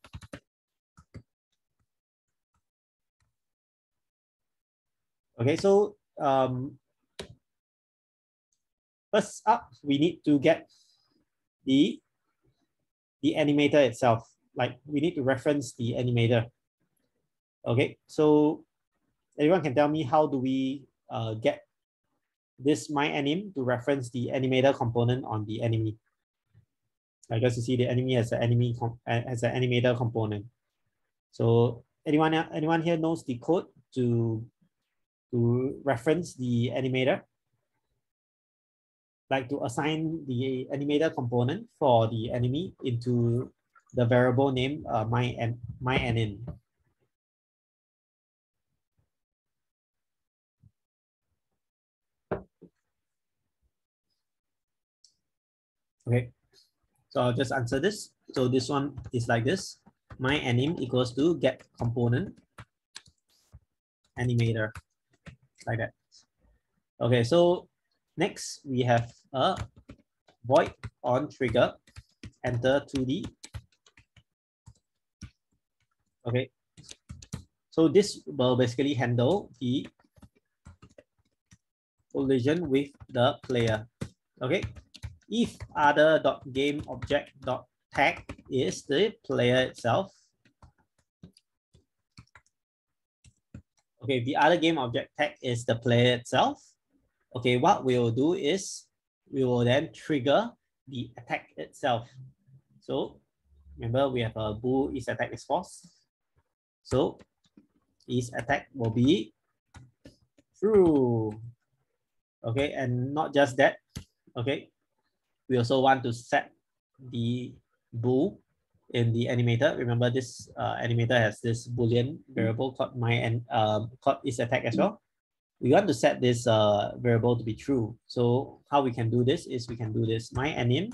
S1: Okay, so first up, we need to get the animator itself. Like we need to reference the animator. Okay, so everyone can tell me how do we get this MyAnim to reference the animator component on the enemy. I guess you see the enemy has an animator component. So anyone here knows the code to reference the animator? Like to assign the animator component for the enemy into the variable name MyAnim. Okay, so I'll just answer this. So this one is like this. MyAnim equals to get component animator, like that. Okay, so next we have a void on trigger enter 2D Okay, so this will basically handle the collision with the player. Okay, if other.gameObject.tag is the player itself. Okay, the other game object tag is the player itself. Okay, what we will do is we will then trigger the attack itself. So remember we have a bool is attack is false. So is attack will be true. Okay, and not just that. Okay, we also want to set the bool in the animator. Remember this animator has this boolean variable called called is attack as well. We want to set this variable to be true. So how we can do this is we can do this my_anim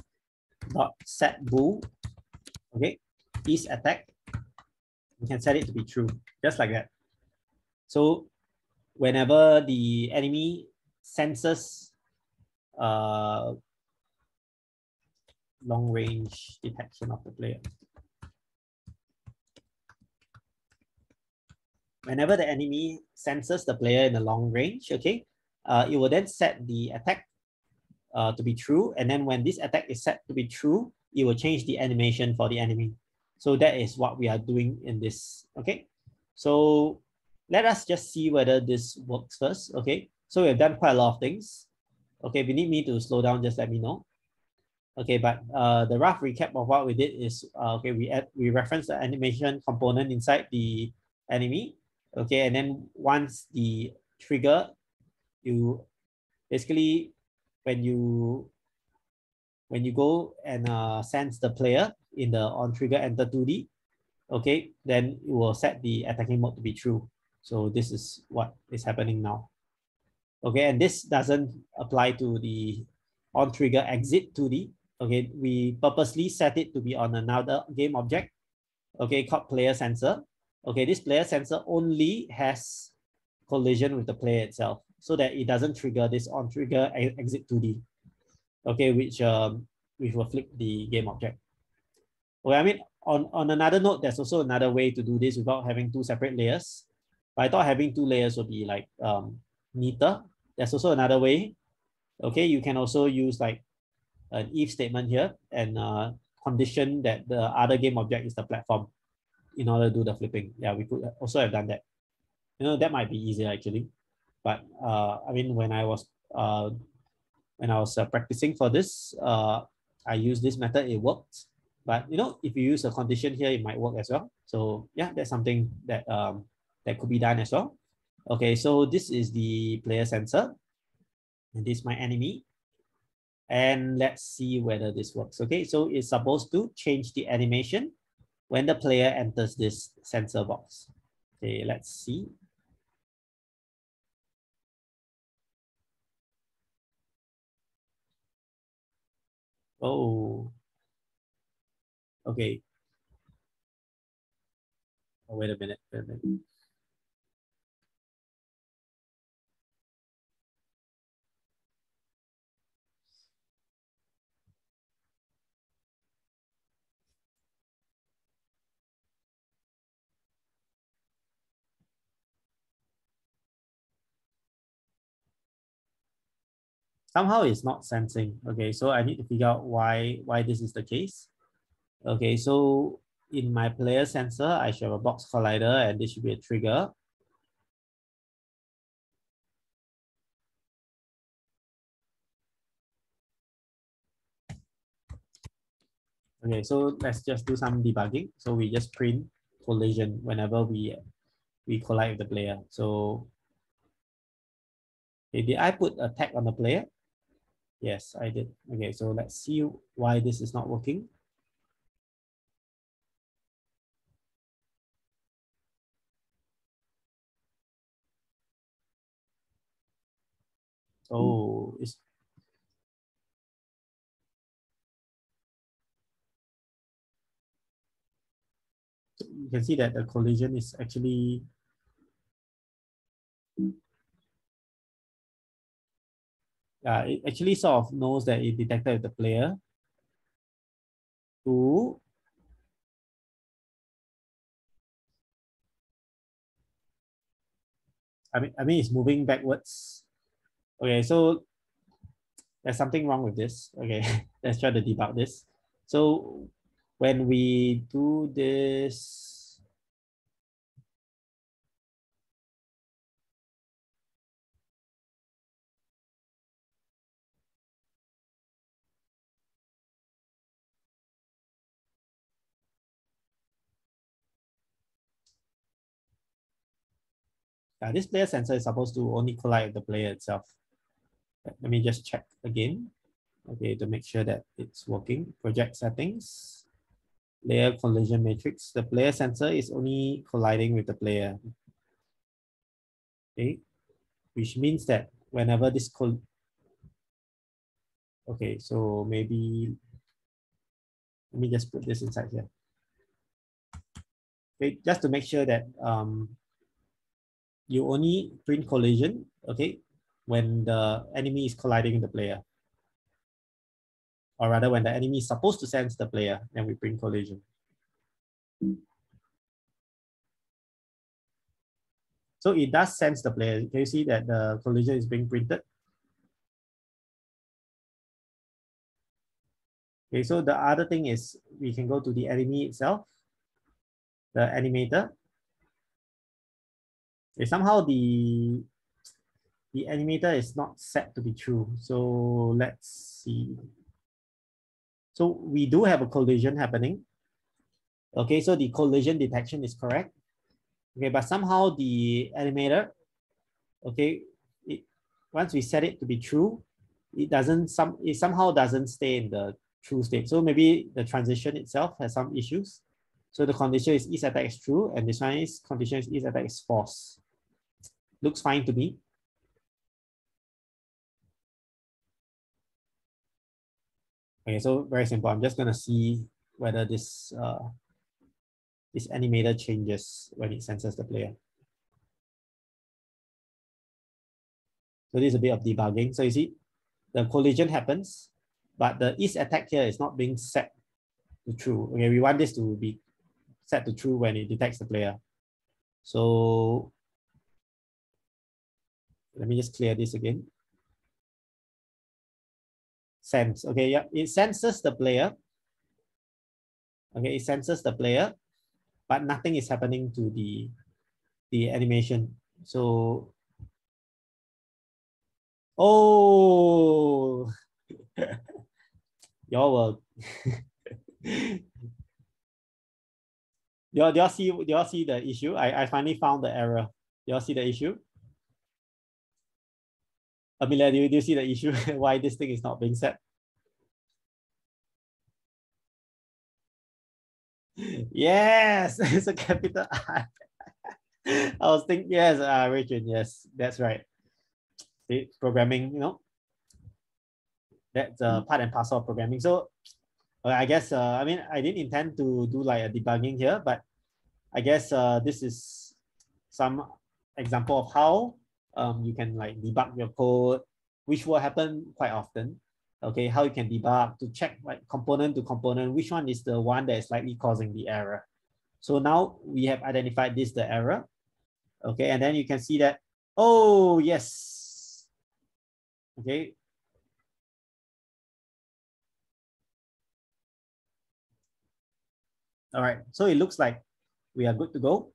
S1: dot set bool. Okay, is attack. We can set it to be true, just like that. So whenever the enemy senses long range detection of the player. Whenever the enemy senses the player in the long range, okay, it will then set the attack to be true. And then when this attack is set to be true, it will change the animation for the enemy. So that is what we are doing in this. Okay, so let us just see whether this works first. Okay, so we've done quite a lot of things. Okay, if you need me to slow down, just let me know. Okay, but the rough recap of what we did is okay, we reference the animation component inside the enemy. Okay, and then once the trigger, you basically when you go and sense the player in the on trigger enter 2D, okay, then it will set the attacking mode to be true. So this is what is happening now. Okay, and this doesn't apply to the on trigger exit 2D. Okay, we purposely set it to be on another game object, okay, called player sensor. Okay, this player sensor only has collision with the player itself so that it doesn't trigger this on trigger exit 2D. Okay, which will flip the game object. Okay, I mean, on another note, there's also another way to do this without having two separate layers. But I thought having two layers would be like neater. There's also another way. Okay, you can also use like an if statement here and condition that the other game object is the platform in order to do the flipping. Yeah, we could also have done that. You know, that might be easier actually. But I mean, when I was practicing for this, I used this method, it worked. But you know, if you use a condition here, it might work as well. So yeah, that's something that that could be done as well. Okay, so this is the player sensor, and this is my enemy. And let's see whether this works. Okay, so it's supposed to change the animation when the player enters this sensor box. Okay, let's see. Oh, okay. Oh, wait a minute. Somehow it's not sensing. Okay, so I need to figure out why this is the case. Okay, so in my player sensor, I should have a box collider and this should be a trigger. Okay, so let's just do some debugging. So we just print collision whenever we collide with the player. So okay, did I put a tag on the player? Yes, I did. Okay, so let's see why this is not working. Oh, you can see that the collision is actually it actually sort of knows that it detected the player to I mean, it's moving backwards. Okay, so there's something wrong with this. Okay, let's try to debug this. So when we do this, this player sensor is supposed to only collide with the player itself. Let me just check again. Okay, to make sure that it's working. Project settings, layer collision matrix. The player sensor is only colliding with the player. Okay, which means that whenever this okay, so maybe let me just put this inside here. Okay, just to make sure that you only print collision, okay, when the enemy is colliding with the player. Or rather, when the enemy is supposed to sense the player, then we print collision. So it does sense the player. Can you see that the collision is being printed? Okay, so the other thing is we can go to the enemy itself, the animator. Okay, somehow the animator is not set to be true. So let's see. So we do have a collision happening. Okay, so the collision detection is correct. Okay, but somehow the animator, okay, once we set it to be true, it somehow doesn't stay in the true state. So maybe the transition itself has some issues. So the condition is is attack is true, and this one is condition is attack is false. Looks fine to me. Okay, so very simple. I'm just gonna see whether this this animator changes when it senses the player. So this is a bit of debugging. So you see, the collision happens, but the is attack here is not being set to true. Okay, we want this to be set to true when it detects the player. So let me just clear this again. Sense. Okay, yeah, it senses the player. Okay, it senses the player, but nothing is happening to the animation. So, oh, y'all will. Do y'all see the issue? I finally found the error. Y'all see the issue? Amelia, do you see the issue? Why this thing is not being set? Yes, it's a capital I. I was thinking, yes, Rachel, yes, that's right. See, programming, you know, that's part and parcel of programming. So I guess, I mean, I didn't intend to do like a debugging here, but I guess this is some example of how you can like debug your code, which will happen quite often. Okay, how you can debug to check like component to component, which one is the one that is likely causing the error. So now we have identified this, the error. Okay, and then you can see that, oh, yes. Okay. All right, so it looks like we are good to go.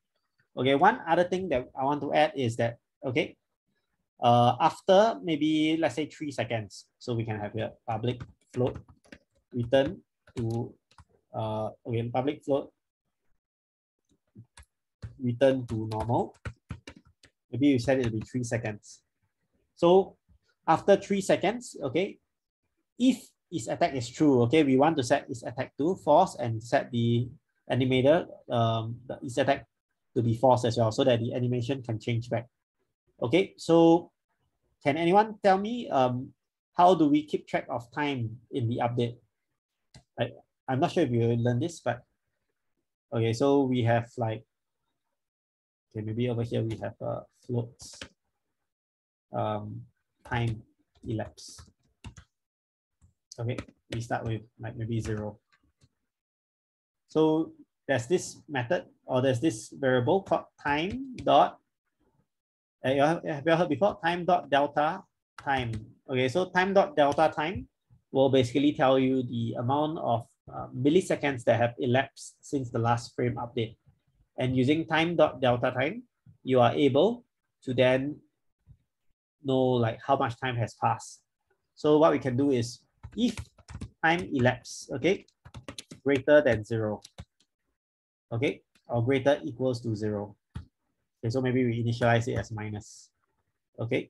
S1: Okay, one other thing that I want to add is that, okay, after maybe, let's say 3 seconds, so we can have a public float return to, okay, public float return to normal. Maybe you set it to be 3 seconds. So after 3 seconds, okay, if is attack is true, okay, we want to set is attack to false and set the animator, the is attack to be false as well, so that the animation can change back. Okay, so can anyone tell me how do we keep track of time in the update? I'm not sure if you learned this, but okay, so we have like, okay, maybe over here we have floats, time elapse. Okay, we start with like maybe 0. So there's this method, or there's this variable called time dot Have you heard before? Time dot delta time. Okay, so time dot delta time will basically tell you the amount of milliseconds that have elapsed since the last frame update. And using time dot delta time, you are able to then know like how much time has passed. So what we can do is if time elapsed, okay, greater than 0, okay, or greater equals to 0. Okay, so maybe we initialize it as minus. Okay.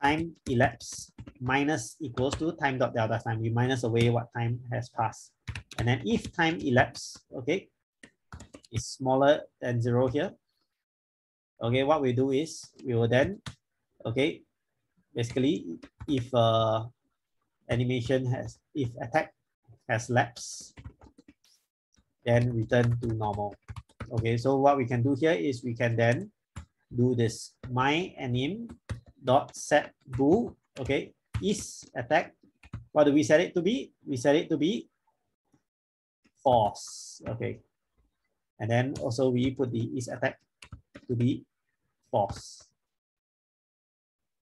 S1: Time elapsed minus equals to time dot delta time. We minus away what time has passed. And then if time elapsed, okay, is smaller than 0 here. Okay, what we do is we will then, okay, basically if animation has, if attack has lapsed, then return to normal. Okay, so what we can do here is we can then do this my anim dot set bool, okay, is attack. What do we set it to be? We set it to be false. Okay, and then also we put the is attack to be false.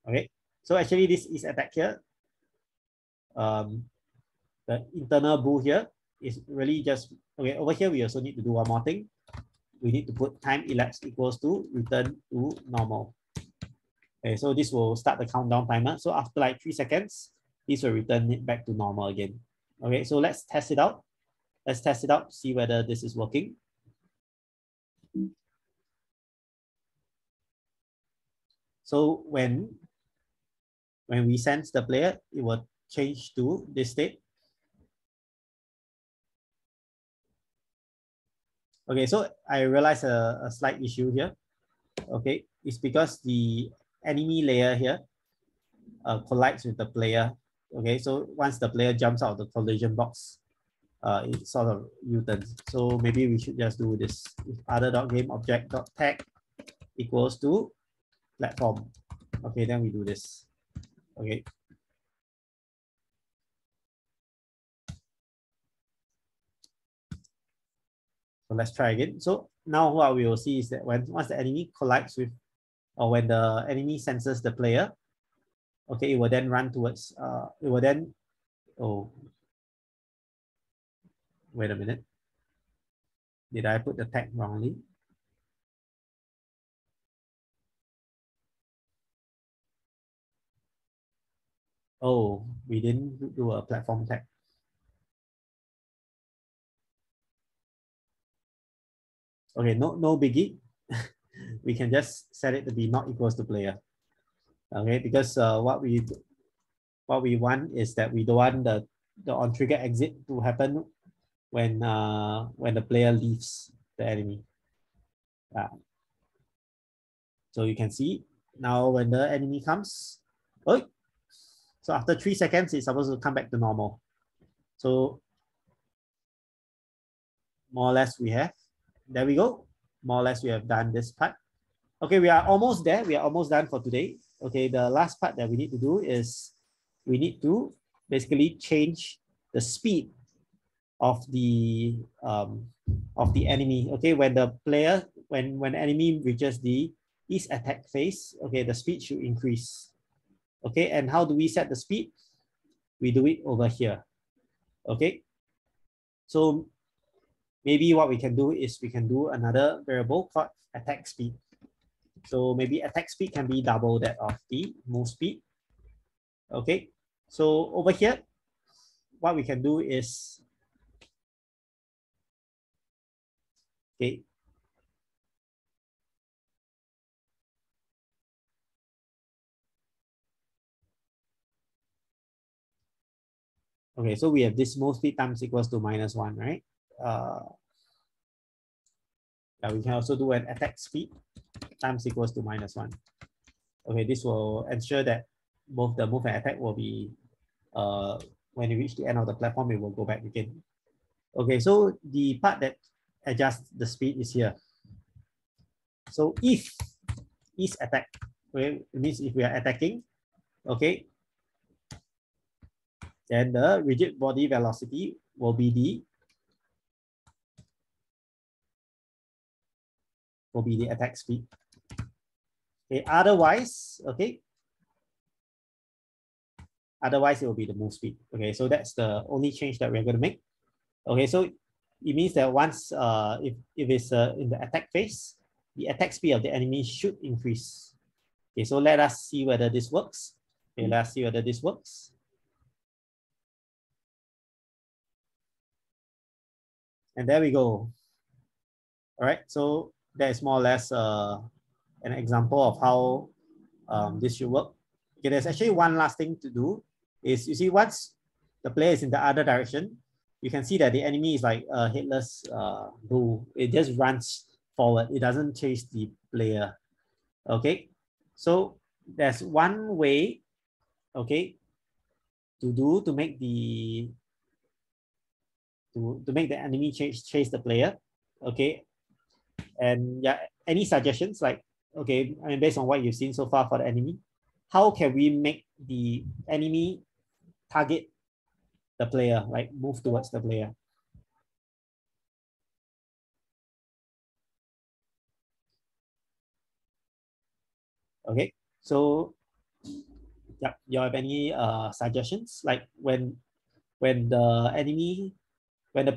S1: Okay, so actually this is attack here. The internal bool here is really just, okay, over here we also need to do one more thing. We need to put time elapsed equals to return to normal. Okay, so this will start the countdown timer. So after like 3 seconds, this will return it back to normal again. Okay, so let's test it out. Let's test it out, see whether this is working. So when we sense the player, it will change to this state. Okay, so I realized a slight issue here. Okay, it's because the enemy layer here collides with the player. Okay, so once the player jumps out of the collision box, it sort of U-turns. So maybe we should just do this. If other.gameObject.tag equals to platform. Okay, then we do this. Okay. So let's try again. So now what we will see is that once the enemy collides with, or when the enemy senses the player, okay, it will then run towards, it will then, oh, wait a minute. Did I put the tag wrongly? Oh, we didn't do a platform tag. Okay, no biggie. We can just set it to be not equals to player. Okay, because what we want is that we don't want the on trigger exit to happen when the player leaves the enemy. So you can see now when the enemy comes, oh, so after 3 seconds, it's supposed to come back to normal. So more or less we have, there we go. More or less we have done this part. Okay, we are almost there. We are almost done for today. Okay, the last part that we need to do is we need to basically change the speed of the enemy. Okay, when the player, when enemy reaches the east attack phase, okay, the speed should increase. Okay, and how do we set the speed? We do it over here. Okay, so maybe what we can do is we can do another variable called attack speed. So maybe attack speed can be double that of the move speed. Okay, so over here, what we can do is, okay, okay, so we have this move speed times equals to -1, right? Yeah, we can also do an attack speed times equals to -1. Okay, this will ensure that both the move and attack will be, when you reach the end of the platform, it will go back again. Okay, so the part that adjusts the speed is here. So if is attack, okay, it means if we are attacking, okay, then the rigid body velocity will be the will be the attack speed. Okay, otherwise, okay. Otherwise, it will be the move speed. Okay, so that's the only change that we're going to make. Okay, so it means that once if it's in the attack phase, the attack speed of the enemy should increase. Okay, so let us see whether this works. Okay, let us see whether this works. And there we go. All right, so that is more or less an example of how this should work. Okay, there's actually one last thing to do is, you see, once the player is in the other direction, you can see that the enemy is like a headless bull. It just runs forward. It doesn't chase the player. Okay, so there's one way, okay, to make the enemy chase the player. Okay, and yeah, any suggestions? Like, okay, I mean, based on what you've seen so far for the enemy, how can we make the enemy target the player, like move towards the player? Okay, so yeah, you have any suggestions? Like when the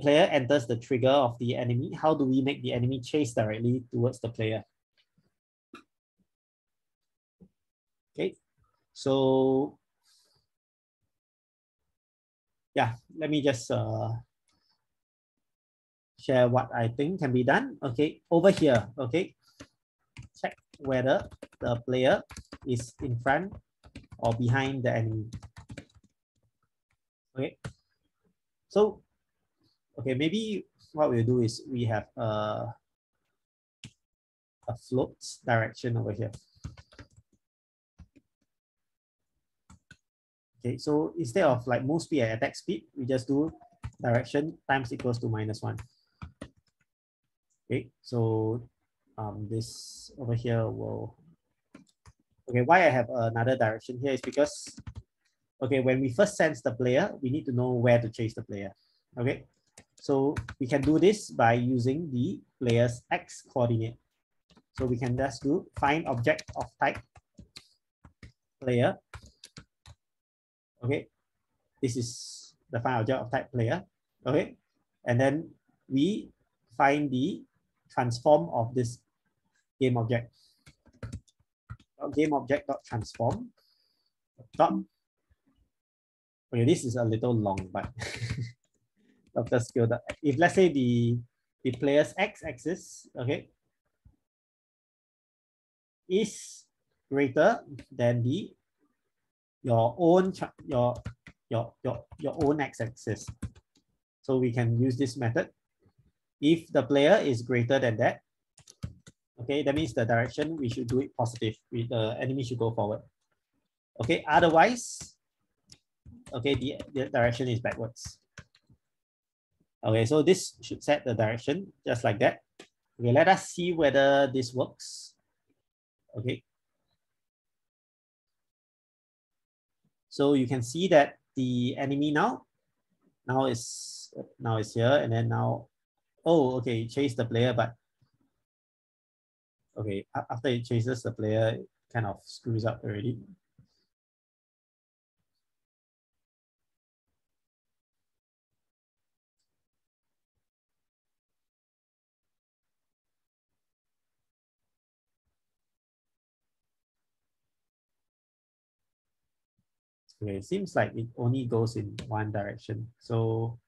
S1: player enters the trigger of the enemy, how do we make the enemy chase directly towards the player? Okay, so yeah, let me just share what I think can be done. Okay, over here, okay, check whether the player is in front or behind the enemy. Okay, so okay, maybe what we'll do is we have a float direction over here. Okay, so instead of like move speed and attack speed, we just do direction times equals to -1. Okay, so this over here will, okay, why I have another direction here is because, okay, when we first sense the player, we need to know where to chase the player. Okay, so we can do this by using the player's X coordinate. So we can just do find object of type player. Okay, this is the find object of type player. Okay, and then we find the transform of this game object. Game object dot transform dot. Okay, this is a little long, but Dr. Skill. If let's say the player's x-axis, okay, is greater than your own x-axis, so we can use this method. If the player is greater than that, okay, that means the direction we should do it positive. The enemy should go forward. Okay, otherwise, okay, the direction is backwards. Okay, so this should set the direction just like that. Okay, let us see whether this works. Okay. So you can see that the enemy now is here, and then now, oh, okay, chase the player, but okay, after it chases the player, it kind of screws up already. Okay, it seems like it only goes in one direction. So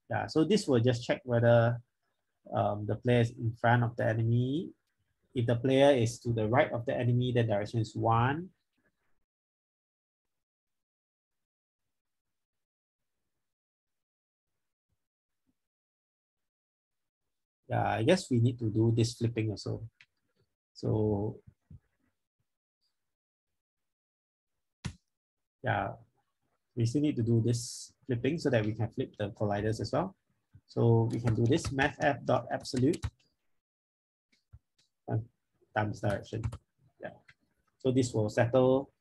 S1: yeah, so this will just check whether the player is in front of the enemy. If the player is to the right of the enemy, the direction is 1. Yeah, I guess we need to do this flipping also. So yeah, we still need to do this flipping so that we can flip the colliders as well. So we can do this mathf.absolute times direction. Yeah. So this will settle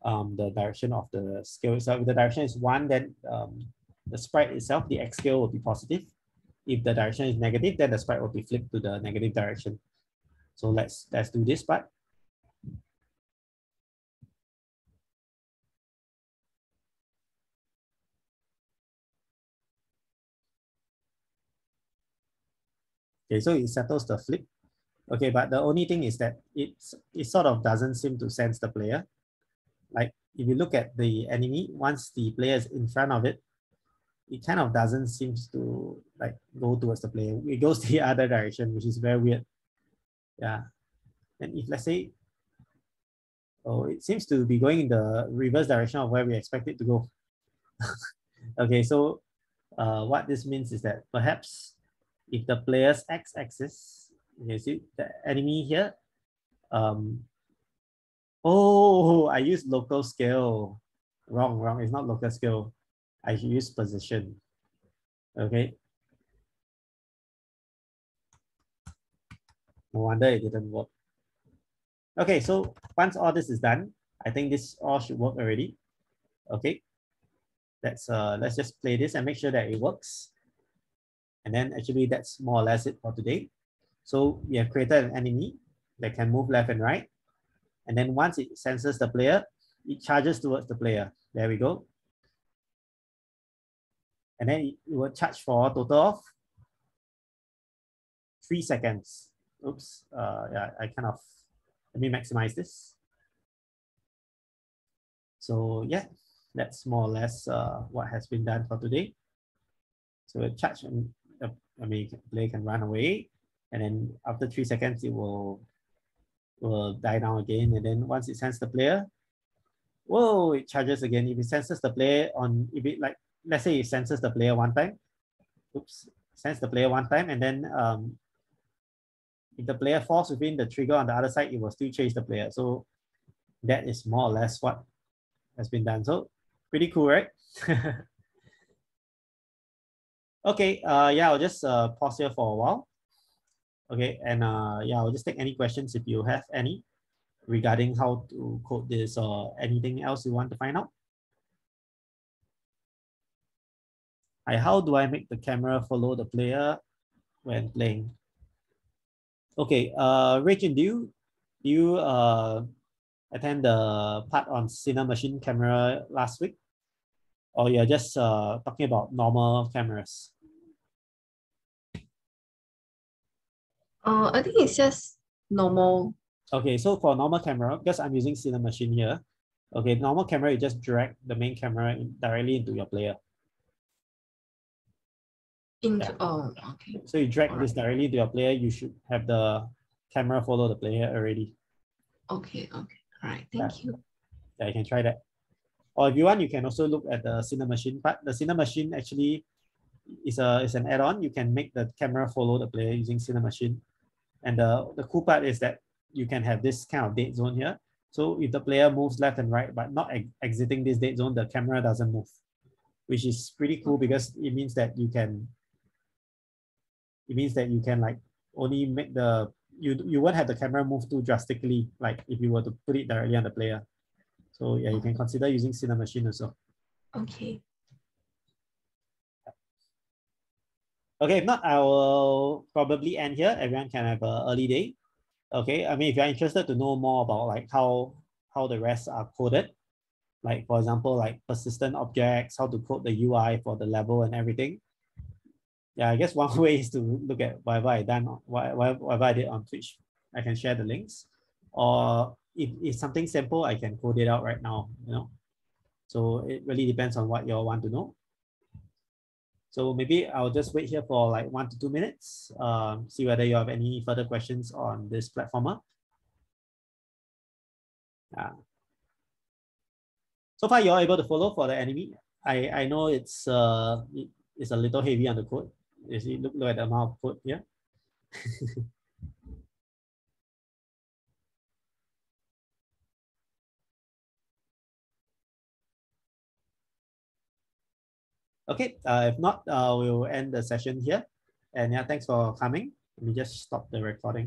S1: the direction of the scale. So if the direction is 1, then the sprite itself, the X scale will be positive. If the direction is negative, then the sprite will be flipped to the negative direction. So let's do this part. Okay, so it settles the flip. Okay, but the only thing is that it sort of doesn't seem to sense the player. Like if you look at the enemy, once the player is in front of it, it kind of doesn't seem to like go towards the player. It goes the other direction, which is very weird. Yeah. And if let's say, oh, it seems to be going in the reverse direction of where we expect it to go. Okay, so what this means is that perhaps if the player's x-axis, you see the enemy here, oh, I use local scale. Wrong, it's not local scale. I should use position. Okay. No wonder it didn't work. Okay, so once all this is done, I think this all should work already. Okay. Let's just play this and make sure that it works. And then actually that's more or less it for today. So we have created an enemy that can move left and right. And then once it senses the player, it charges towards the player. There we go. And then it will charge for a total of 3 seconds. Oops, yeah, let me maximize this. So yeah, that's more or less what has been done for today. So it charge, and the player can run away, and then after 3 seconds, it will die down again. And then once it senses the player, whoa, it charges again. If it senses the player let's say it senses the player one time, sense the player one time, and then if the player falls within the trigger on the other side, it will still chase the player. So that is more or less what has been done. So pretty cool, right? Okay, yeah, I'll just pause here for a while. Okay, and yeah, I'll just take any questions if you have any regarding how to code this or anything else you want to find out. How do I make the camera follow the player when playing? Okay, Rachel, do you attend the part on Cinemachine camera last week? Or you're just talking about normal cameras?
S2: I think it's just normal.
S1: Okay, so for normal camera, because I'm using Cinemachine here, okay, normal camera, you just drag the main camera directly into your player.
S2: Oh, okay.
S1: So you drag this directly into your player, you should have the camera follow the player already.
S2: Okay, all right, thank you.
S1: Yeah, you can try that. Or if you want, you can also look at the Cinemachine part. The Cinemachine actually is an add-on. You can make the camera follow the player using Cinemachine. And the cool part is that you can have this kind of dead zone here. So if the player moves left and right, but not exiting this dead zone, the camera doesn't move, which is pretty cool because it means that you can like only make you won't have the camera move too drastically, like if you were to put it directly on the player. So yeah, you can consider using Cinemachine also.
S2: Okay.
S1: Okay, if not, I will probably end here. Everyone can have an early day. Okay, I mean, if you're interested to know more about like how the rest are coded, like for example, like persistent objects, how to code the UI for the level and everything. Yeah, I guess one way is to look at whatever I done, whatever I did on Twitch. I can share the links, or if it's something simple, I can code it out right now. So it really depends on what you all want to know. So maybe I'll just wait here for like 1 to 2 minutes. See whether you have any further questions on this platformer. So far, you're able to follow for the enemy. I know it's a little heavy on the code. You see, look at the amount of code here. Okay, if not, we'll end the session here. And yeah, thanks for coming. Let me just stop the recording.